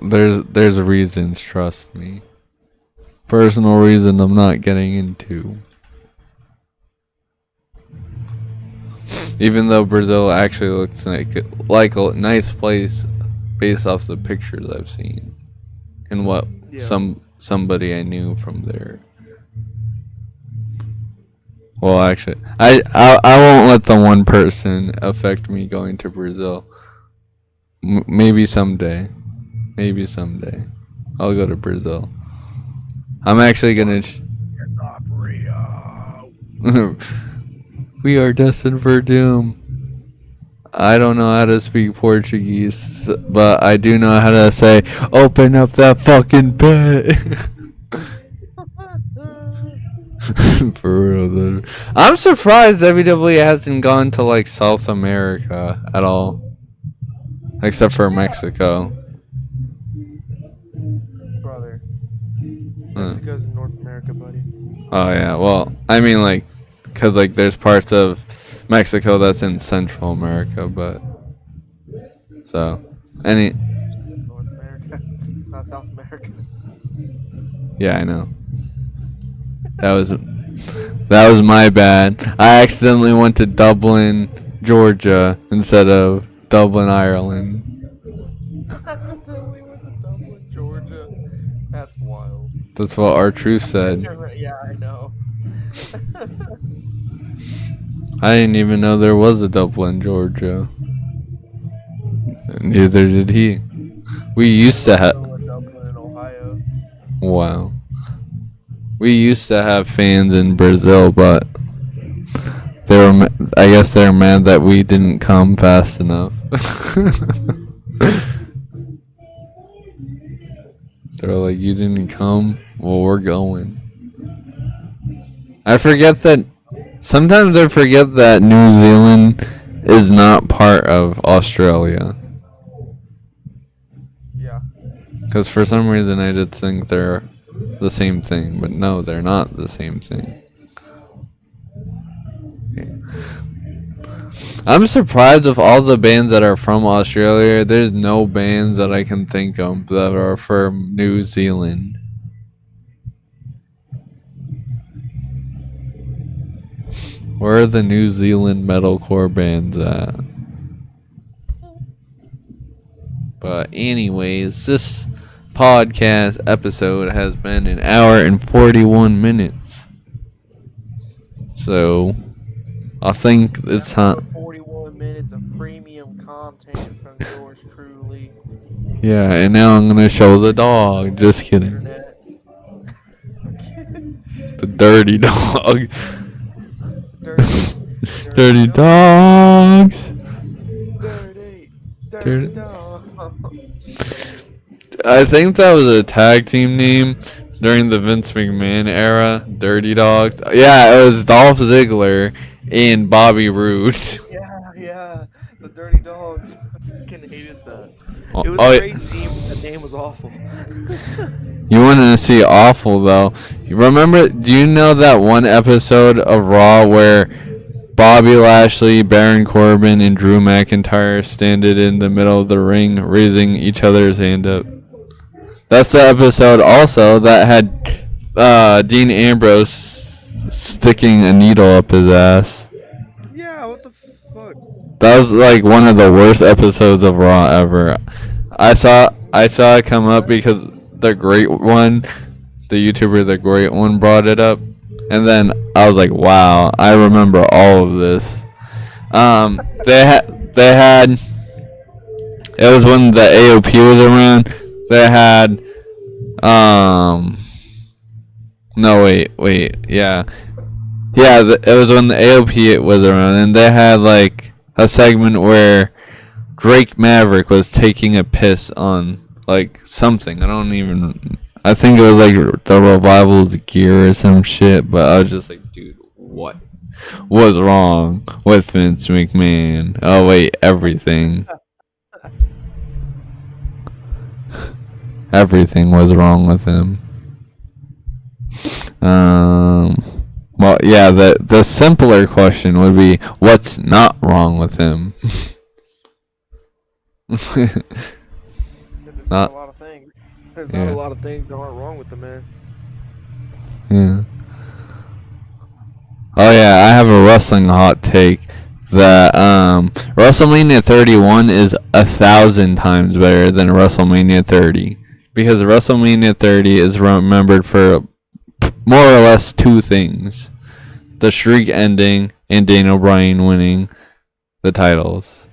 There's reasons, trust me. Personal reason I'm not getting into. Even though Brazil actually looks like a nice place based off the pictures I've seen and what somebody I knew from there. Well, actually, I won't let the one person affect me going to Brazil. Maybe someday. I'll go to Brazil. I'm actually gonna. We are destined for doom. I don't know how to speak Portuguese, but I do know how to say, open up that fucking pit. For real, dude. I'm surprised WWE hasn't gone to like South America at all. Except for Mexico. Brother. Mexico's in North America, buddy. Oh yeah, well, I mean like because like there's parts of Mexico that's in Central America, but so any North America, not South America. yeah, I know. That was my bad. I accidentally went to Dublin, Georgia instead of Dublin, Ireland. Accidentally went to Dublin, Georgia. That's wild. That's what our truth said. Yeah, I know. I didn't even know there was a Dublin, Georgia. Neither did he. We used to have. Also a Dublin in Ohio. Wow. We used to have fans in Brazil, but they were. I guess they're mad that we didn't come fast enough. They're like, you didn't come? Well, we're going. I forget that. Sometimes I forget that New Zealand is not part of Australia. Yeah. Because for some reason I just think they're the same thing. But no, they're not the same thing. Okay. I'm surprised of all the bands that are from Australia. There's no bands that I can think of that are from New Zealand. Where are the New Zealand metalcore bands at? But anyways, this podcast episode has been an hour and 41 minutes. So I think it's time. 41 minutes of premium content from yours truly. Yeah, and now I'm gonna show the dog. Just kidding. Internet. The dirty dog. Dirty dogs. Dirty dog. I think that was a tag team name during the Vince McMahon era. Dirty Dogs. Yeah, it was Dolph Ziggler and Bobby Roode. Yeah, the Dirty Dogs. I fucking hated that. It was Oh, a great team, but the name was awful. You want to see awful though? You remember? Do you know that one episode of Raw where Bobby Lashley, Baron Corbin, and Drew McIntyre standed in the middle of the ring, raising each other's hand up? That's the episode also that had Dean Ambrose sticking a needle up his ass. Yeah, what the fuck? That was like one of the worst episodes of Raw ever. I saw it come up because the Great One, the YouTuber The Great One, brought it up, and then I was like, wow, I remember all of this. They had it was when the AOP was around. They had no wait yeah it was when the AOP was around, and they had like a segment where Drake Maverick was taking a piss on like something. I think it was like the Revival's gear or some shit, but I was just like, dude, what was wrong with Vince McMahon? Oh wait, everything. Everything was wrong with him. Well, yeah, the simpler question would be, what's not wrong with him? There's not Not- a lot of things. There's Yeah. not a lot of things that aren't wrong with the man. Yeah. Oh yeah, I have a wrestling hot take that WrestleMania 31 is 1,000 times better than WrestleMania 30, because WrestleMania 30 is remembered for more or less two things: the streak ending and Daniel Bryan winning the titles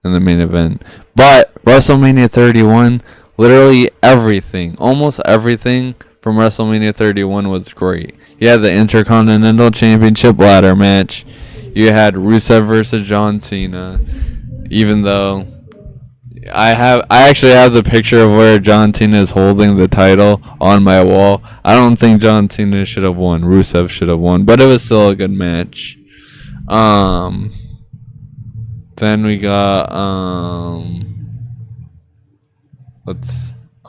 in the main event. But WrestleMania 31, literally everything, almost everything from WrestleMania 31 was great. You had the Intercontinental Championship ladder match. You had Rusev versus John Cena. Even though I actually have the picture of where John Cena is holding the title on my wall. I don't think John Cena should have won. Rusev should have won, but it was still a good match. Then we got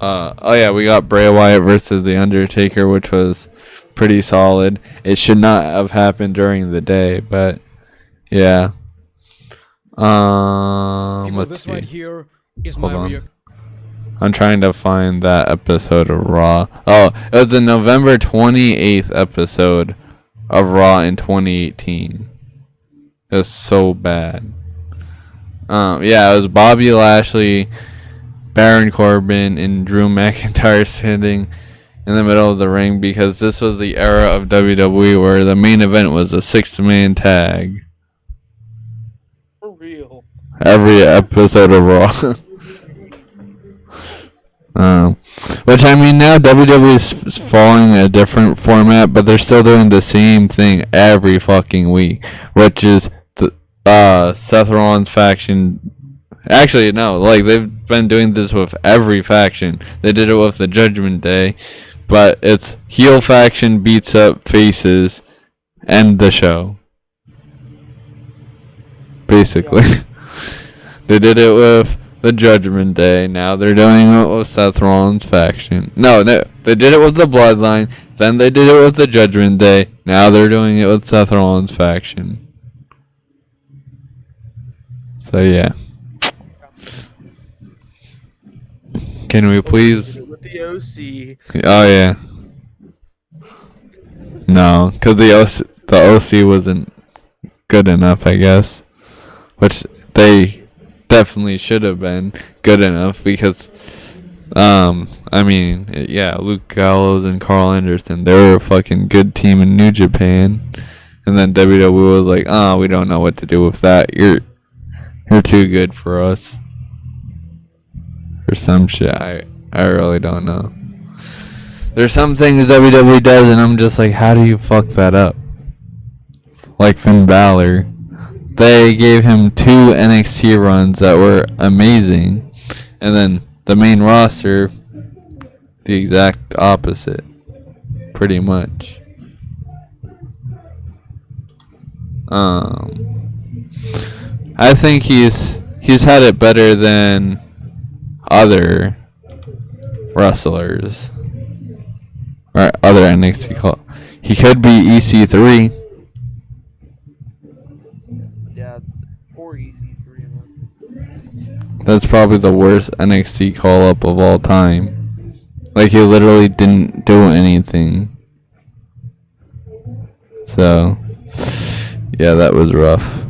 Oh yeah, we got Bray Wyatt versus The Undertaker, which was pretty solid. It should not have happened during the day, but yeah. Let's this see. right here is Hold my on. I'm trying to find that episode of Raw. Oh, it was the November 28th episode of Raw in 2018. It was so bad. Yeah, it was Bobby Lashley, Baron Corbin, and Drew McIntyre standing in the middle of the ring because this was the era of WWE where the main event was a 6-man tag. For real. Every episode of Raw. Which I mean now WWE is following a different format, but they're still doing the same thing every fucking week, which is the Seth Rollins faction. Actually, no, like they've been doing this with every faction. They did it with the Judgment Day, but it's heel faction beats up faces, end the show. Basically, they did it with the Judgment Day. Now they're doing it with Seth Rollins' faction. No, they did it with the Bloodline. Then they did it with the Judgment Day. Now they're doing it with Seth Rollins' faction. So yeah. Can we please? With the OC. Oh yeah. No, because the OC wasn't good enough, I guess. Which they definitely should have been good enough because, I mean, yeah, Luke Gallows and Carl Anderson, they were a fucking good team in New Japan, and then WWE was like, oh, we don't know what to do with that. You're too good for us, or some shit. I really don't know. There's some things WWE does, and I'm just like, how do you fuck that up? Like Finn Balor. They gave him 2 NXT runs that were amazing, and then the main roster, the exact opposite, pretty much. I think he's had it better than other wrestlers or other NXT call. He could be EC3. Yeah, or EC3. That's probably the worst NXT call-up of all time. Like, he literally didn't do anything. So, yeah, that was rough.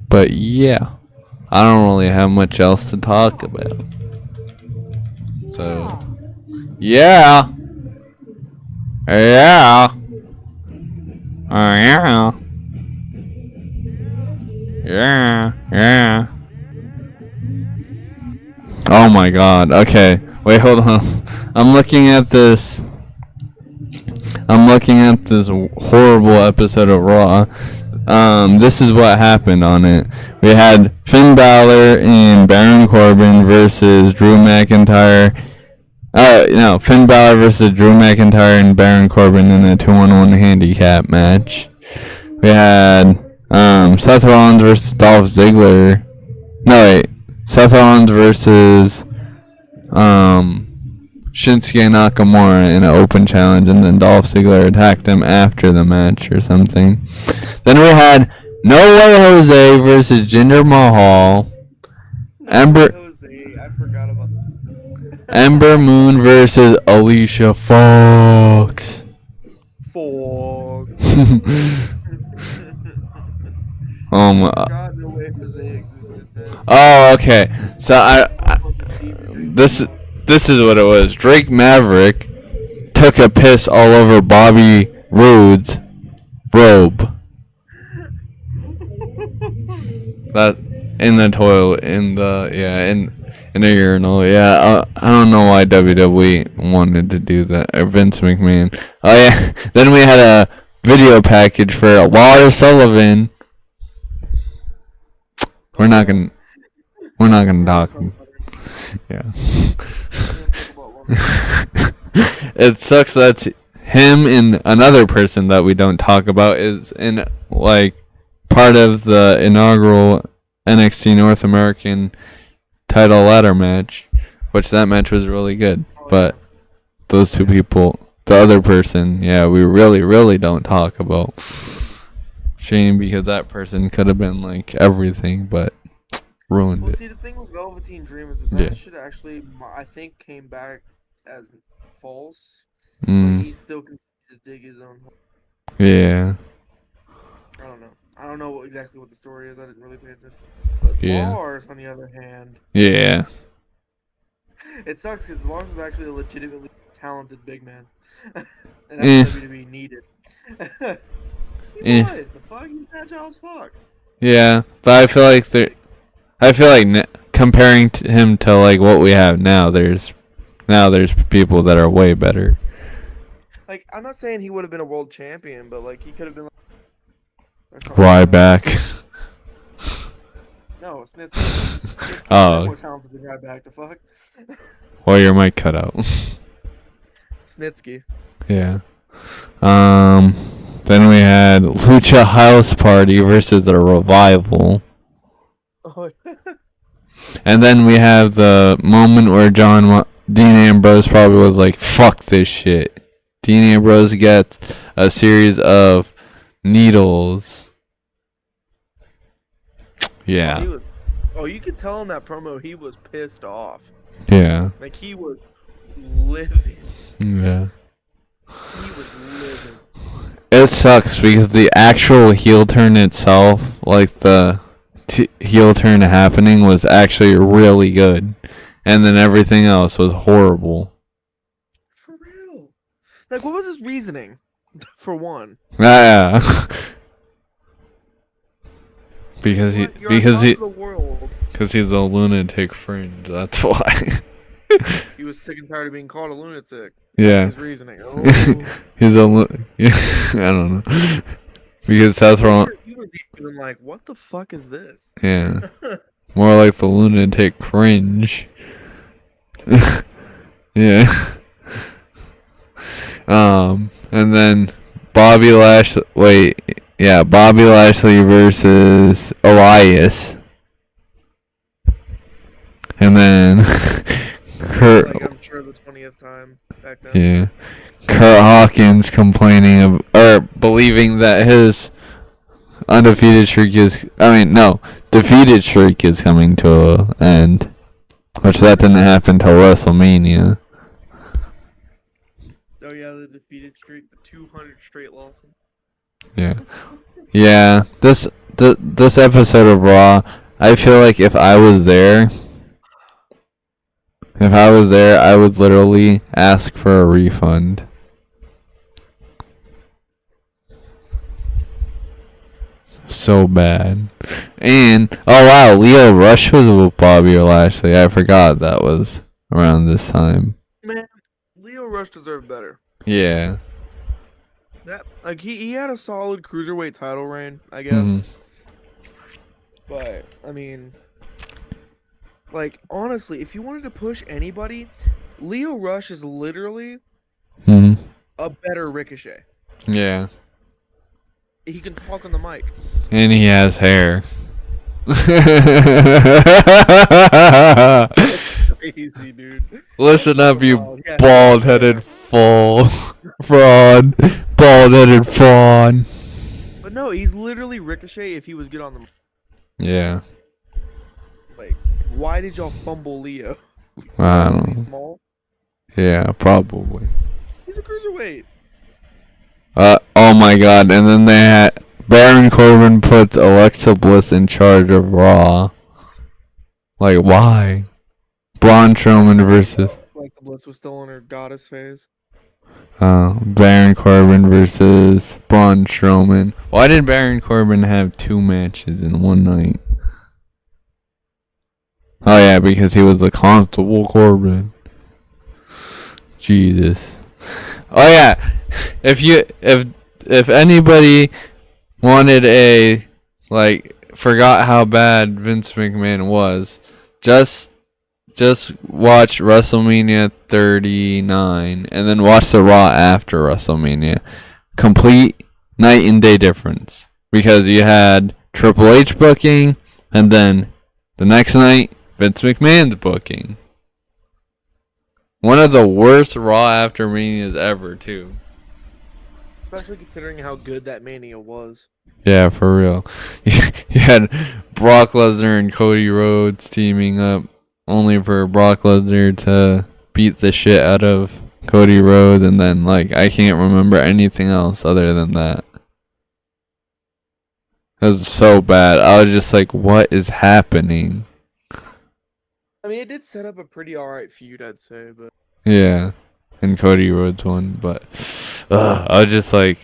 But yeah, I don't really have much else to talk about. So, yeah. Yeah. Yeah. Yeah. Yeah. Oh my god. Okay. Wait, hold on. I'm looking at this horrible episode of Raw. This is what happened on it. We had Finn Balor and Baron Corbin versus Drew McIntyre. Finn Balor versus Drew McIntyre and Baron Corbin in a 2-on-1 handicap match. We had Seth Rollins versus Dolph Ziggler. No, wait. Seth Rollins versus Shinsuke Nakamura in an open challenge, and then Dolph Ziggler attacked him after the match or something. Then we had No Way Jose versus Jinder Mahal. Jose, I forgot about that. Ember Moon versus Alicia Fox. Fox. God, No Way Jose existed, man. Oh, okay. So this is what it was. Drake Maverick took a piss all over Bobby Roode's robe. That in the toilet, in a urinal. Yeah, I don't know why WWE wanted to do that. Or Vince McMahon. Oh yeah. Then we had a video package for Lars Sullivan. We're not gonna talk. Yeah. It sucks that him and another person that we don't talk about is in like part of the inaugural NXT North American title ladder match, which that match was really good. But those two people, the other person, yeah, we really, really don't talk about. Shame, because that person could have been like everything, but ruined Well, it. see, the thing with Velveteen Dream is that should actually, I think, came back as false. But he still continues to dig his own hole. Yeah. I don't know exactly what the story is. I didn't really pay attention. But Lars, on the other hand, Yeah. it sucks because Lars is actually a legitimately talented big man, and that's what WWE needed. He was the fuck. He's agile as fuck. Yeah, but I feel like comparing him to like what we have now, there's people that are way better. Like, I'm not saying he would have been a world champion, but like he could have been. Ryback. No, Snitsky. Oh. More talented than Ryback. The fuck. Well, your mic cut out. Snitsky. Yeah. Then we had Lucha House Party versus the Revival. Oh. And then we have the moment where Dean Ambrose probably was like, fuck this shit. Dean Ambrose gets a series of needles. Yeah. You could tell in that promo he was pissed off. Yeah. Like, he was livid. Yeah. He was livid. It sucks because the actual heel turn itself, like the heel turn happening, was actually really good. And then everything else was horrible. For real. Like, what was his reasoning? For one. Yeah. because he's a lunatic fringe. That's why. He was sick and tired of being called a lunatic. Yeah. That's his reasoning. Oh. He's I don't know. Because Seth Rollins. He was even like, what the fuck is this? Yeah. More like the lunatic cringe. Yeah. And then Bobby Lashley versus Elias. And then Kurt. Like, I'm sure the 20th time back then. Yeah. Kurt Hawkins complaining believing that his defeated streak is coming to an end. Which that didn't happen till WrestleMania. Oh yeah, the defeated streak, the 200 straight losses. Yeah. Yeah. This episode of Raw, I feel like if I was there, I would literally ask for a refund. So bad. And, oh wow, Leo Rush was with Bobby Lashley. I forgot that was around this time. Man, Leo Rush deserved better. Yeah. That, like, he had a solid cruiserweight title reign, I guess. Mm-hmm. But, I mean, like, honestly, if you wanted to push anybody, Leo Rush is literally a better Ricochet. Yeah. He can talk on the mic. And he has hair. Crazy, dude. Listen up, you bald-headed fraud. Bald-headed fraud. But no, he's literally Ricochet if he was good on the mic. Yeah. Like, why did y'all fumble Leo? I don't know. Is he small? Yeah, probably. He's a cruiserweight. Oh my god, and then they had Baron Corbin puts Alexa Bliss in charge of Raw. Like, why? Braun Strowman versus Alexa Bliss was still in her goddess phase. Baron Corbin versus Braun Strowman. Why did Baron Corbin have 2 matches in one night? Oh yeah, because he was the Constable Corbin. Jesus. Oh yeah, if anybody wanted forgot how bad Vince McMahon was, just watch WrestleMania 39 and then watch the Raw after WrestleMania. Complete night and day difference, because you had Triple H booking, and then the next night, Vince McMahon's booking. One of the worst Raw after Manias ever, too. Especially considering how good that Mania was. Yeah, for real. You had Brock Lesnar and Cody Rhodes teaming up, only for Brock Lesnar to beat the shit out of Cody Rhodes, and then, like, I can't remember anything else other than that. It was so bad. I was just like, what is happening? I mean, it did set up a pretty alright feud, I'd say, but Yeah. And Cody Rhodes won, but I was just like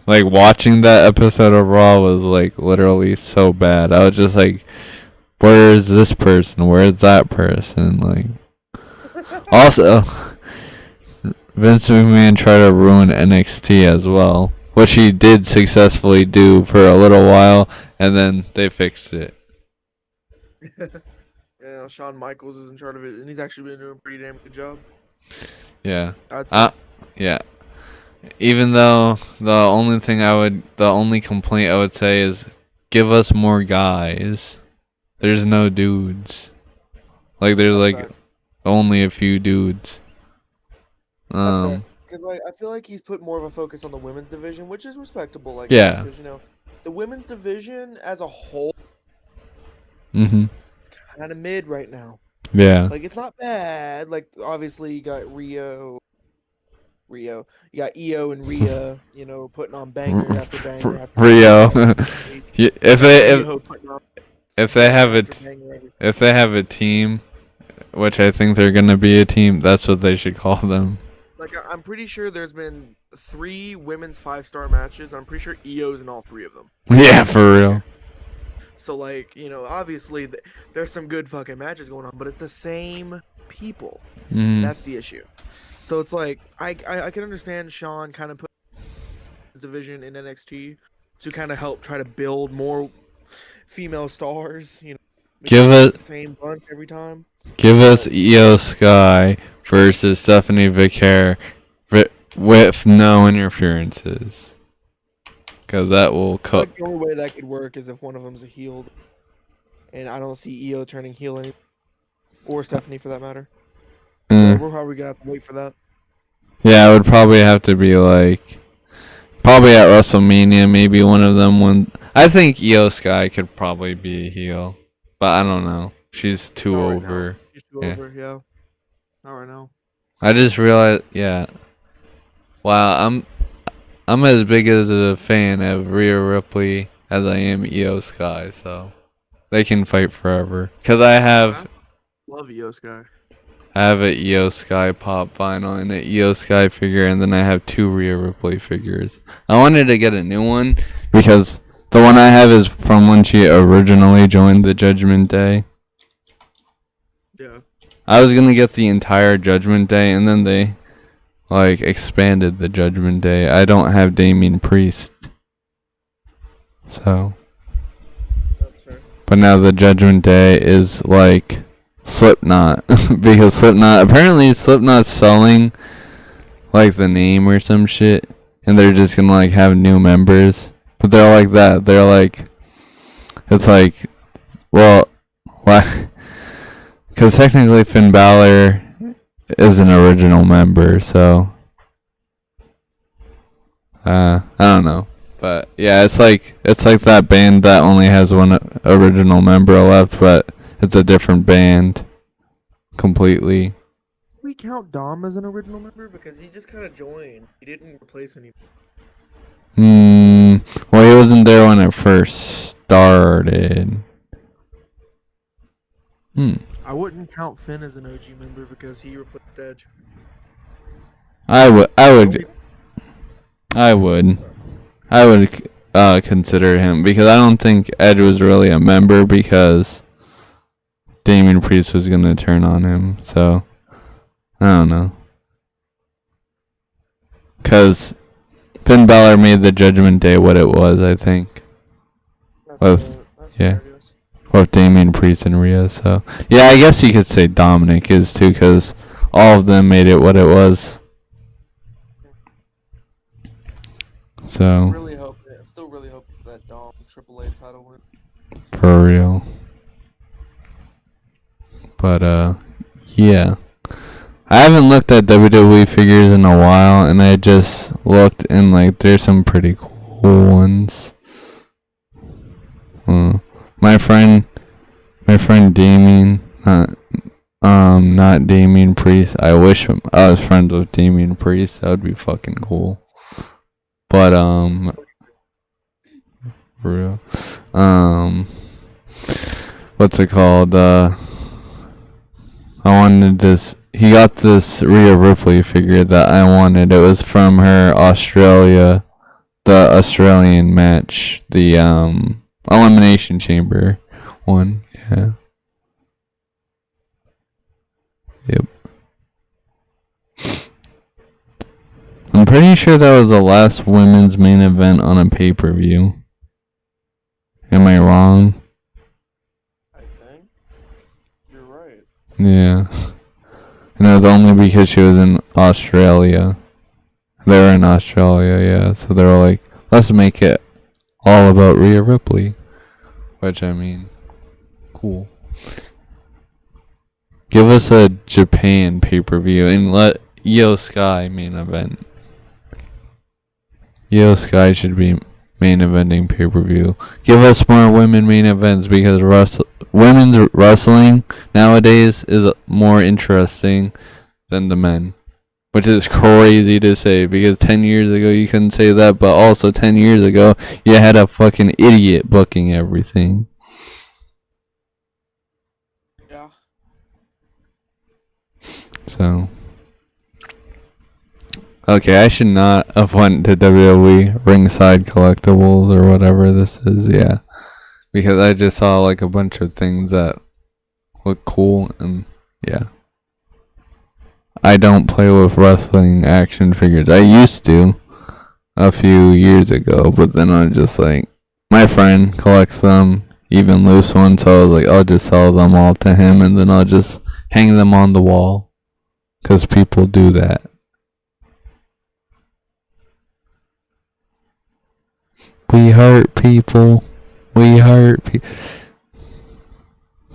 watching that episode of Raw was like literally so bad. I was just like, where is this person? Where is that person? Like, also, Vince McMahon tried to ruin NXT as well, which he did successfully do for a little while, and then they fixed it. yeah, Shawn Michaels is in charge of it, and he's actually been doing a pretty damn good job. Yeah. I'd say. Yeah. Even though the only complaint I would say is give us more guys. There's no dudes. Like there's That's like facts. only a few dudes. That's fair. Because like I feel like he's put more of a focus on the women's division, which is respectable. Like Yeah. because you know the women's division as a whole Mhm. is kind of mid right now. Yeah. Like it's not bad. Like obviously you got you got Io and Rhea, you know, putting on banger after banger after Rio. banger every week. Yeah, Riho putting on if they have banger it after banger every- if they have a team, which I think they're gonna be a team, that's what they should call them. Like I'm pretty sure there's been 3 women's 5-star matches. I'm pretty sure Io's in all 3 of them. Yeah, for real. So like, you know, obviously there's some good fucking matches going on, but it's the same people. Mm. That's the issue. So it's like I can understand Sean kind of put his division in NXT to kind of help try to build more female stars. You know, Give because it- it's the same bunch every time. Give us Io Sky versus Stephanie Vicaire with no interferences. Because that will cut. Like the only way that could work is if one of them's a heel, and I don't see Io turning heel anymore, or Stephanie for that matter. So we're probably gonna have to wait for that. Yeah, it would probably have to be like. Probably at WrestleMania, maybe one of them won. I think Io Sky could probably be a heel. But I don't know. She's too Not right now. over. She's too Yeah. over, yeah. Not right now. I just realized, yeah. Wow, I'm as big as a fan of Rhea Ripley as I am Io Sky, so they can fight forever. Cause I have Love Io Sky. an Io Sky pop vinyl and an Io Sky figure, and then I have 2 Rhea Ripley figures. I wanted to get a new one because the one I have is from when she originally joined the Judgment Day. Yeah. I was gonna get the entire Judgment Day, and then they like expanded the Judgment Day. I don't have Damien Priest, so. That's fair. But now the Judgment Day is like Slipknot because Slipknot's selling like the name or some shit, and they're just gonna like have new members. But they're like that. They're like, it's like, well, why? Because technically Finn Balor is an original member, so I don't know. But yeah, it's like that band that only has one original member left, but it's a different band completely. We count Dom as an original member because he just kind of joined. He didn't replace anyone. Well, he wasn't there when it first started. I wouldn't count Finn as an OG member because he replaced Edge. I would consider him because I don't think Edge was really a member because Damien Priest was gonna turn on him. So I don't know. Cause Finn Balor made the Judgment Day what it was, I think, That's yeah. fair, I guess. with Damien Priest and Rhea. So yeah, I guess you could say Dominic is too, cause all of them made it what it was. So I'm still really hoping for that Dom AAA title win. For real. But yeah. I haven't looked at WWE figures in a while, and I just looked and like there's some pretty cool ones. My friend Damien, not Damien Priest. I wish I was friends with Damien Priest. That would be fucking cool. But for real. What's it called? I wanted this. He got this Rhea Ripley figure that I wanted. It was from her the Australian match, the Elimination Chamber one. Yeah. Yep. I'm pretty sure that was the last women's main event on a pay-per-view. Am I wrong? I think you're right. Yeah. And it was only because she was in Australia. They were in Australia, yeah. So they were like, let's make it all about Rhea Ripley. Which, I mean, cool. Give us a Japan pay-per-view and let Io Sky main event. Io Sky should be main eventing pay-per-view. Give us more women main events because women's wrestling nowadays is more interesting than the men. Which is crazy to say because 10 years ago you couldn't say that, but also 10 years ago you had a fucking idiot booking everything. Yeah. So. Okay, I should not have went to WWE Ringside Collectibles or whatever this is, yeah. Because I just saw like a bunch of things that look cool and yeah. I don't play with wrestling action figures. I used to a few years ago, but then I was just like, my friend collects them, even loose ones, so I was like, I'll just sell them all to him and then I'll just hang them on the wall. Because people do that. We hurt people. We hurt people.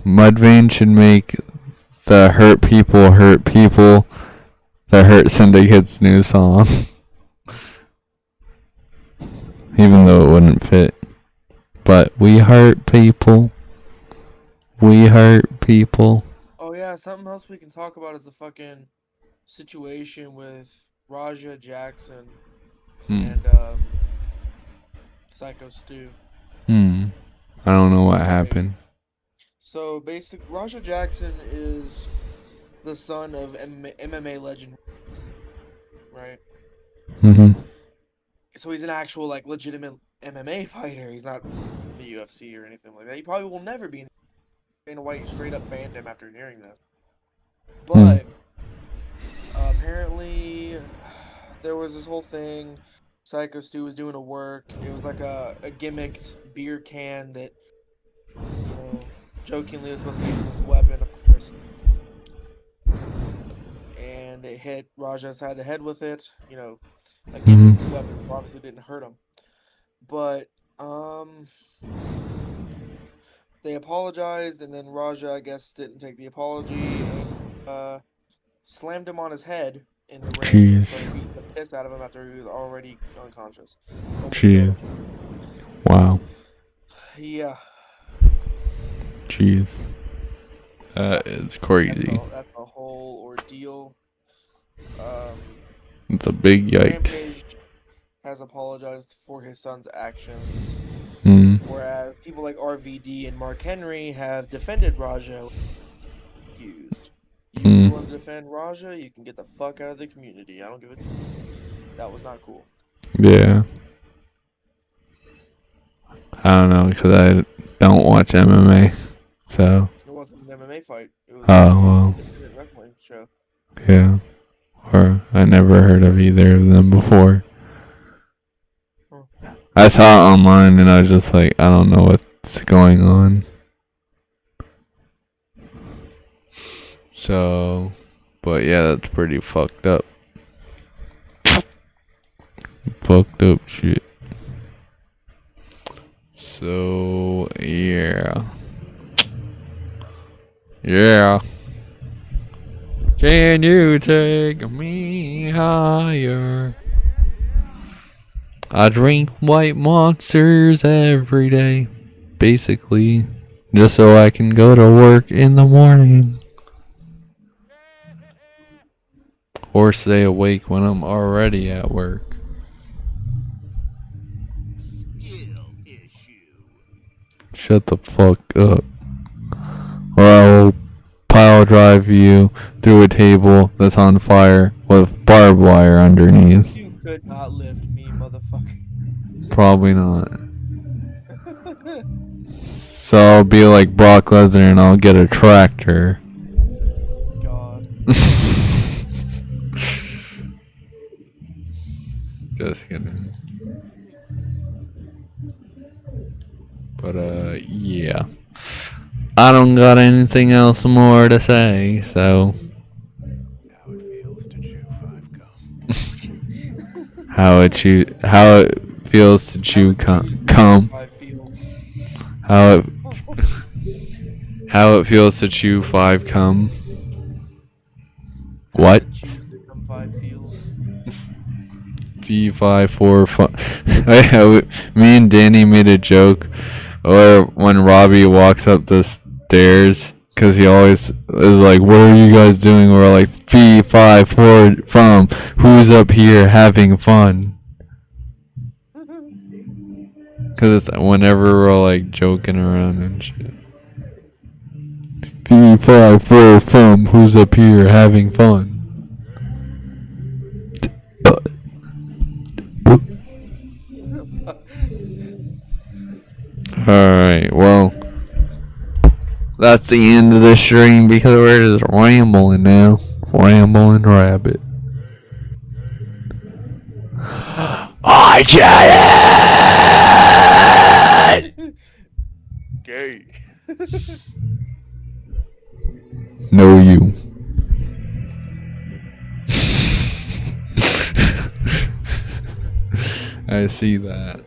Mudvayne should make the Hurt People the Hurt Syndicate's new song. Even though it wouldn't fit. But we hurt people. We hurt people. Oh yeah, something else we can talk about is the fucking situation with Raja Jackson and Psycho Stu. I don't know what happened. So Raja Jackson is the son of MMA legend, right? So he's an actual like legitimate MMA fighter. He's not in the UFC or anything like that. He probably will never be. Dana White straight up banned him after hearing this. But apparently there was this whole thing. Psycho Stu was doing a work. It was like a gimmicked beer can that, you know, jokingly was supposed to be used as a weapon, of course. And it hit Raja side of the head with it. You know, a gimmicked weapon obviously didn't hurt him. But they apologized, and then Raja, I guess, didn't take the apology and slammed him on his head in the ring and started beating the piss out of him after he was already unconscious. Jeez. Wow. Yeah. Jeez. That is crazy. That's a whole ordeal. It's a big yikes. Rampage has apologized for his son's actions. Whereas people like RVD and Mark Henry have defended Raja. Accused. You want to defend Raja, you can get the fuck out of the community. I don't give a. That was not cool. Yeah. I don't know, because I don't watch MMA, so. It wasn't an MMA fight. It was well. an independent wrestling show. Yeah. Or I never heard of either of them before. I saw it online and I was just like, I don't know what's going on. So, but yeah, that's pretty fucked up. Fucked up shit. So yeah. Yeah. Can you take me higher? I drink white monsters every day, basically, just so I can go to work in the morning. Or stay awake when I'm already at work. Shut the fuck up. Or I will pile drive you through a table that's on fire with barbed wire underneath. You could not lift me, motherfucker. Probably not. So I'll be like Brock Lesnar and I'll get a tractor. God. Just kidding. But yeah. I don't got anything else more to say, so how it feels to chew cum. How it feels to chew 5 cum. What? V5 4 5. Me and Danny made a joke, or when Robbie walks up the stairs, because he always is like, "What are you guys doing?" We're like, V5 4 from who's up here having fun. Because it's whenever we're like joking around and shit. V5 4 from who's up here having fun. Alright, well, that's the end of the stream because we're just rambling now. Rambling rabbit. I get it! Gay. No, you. I see that.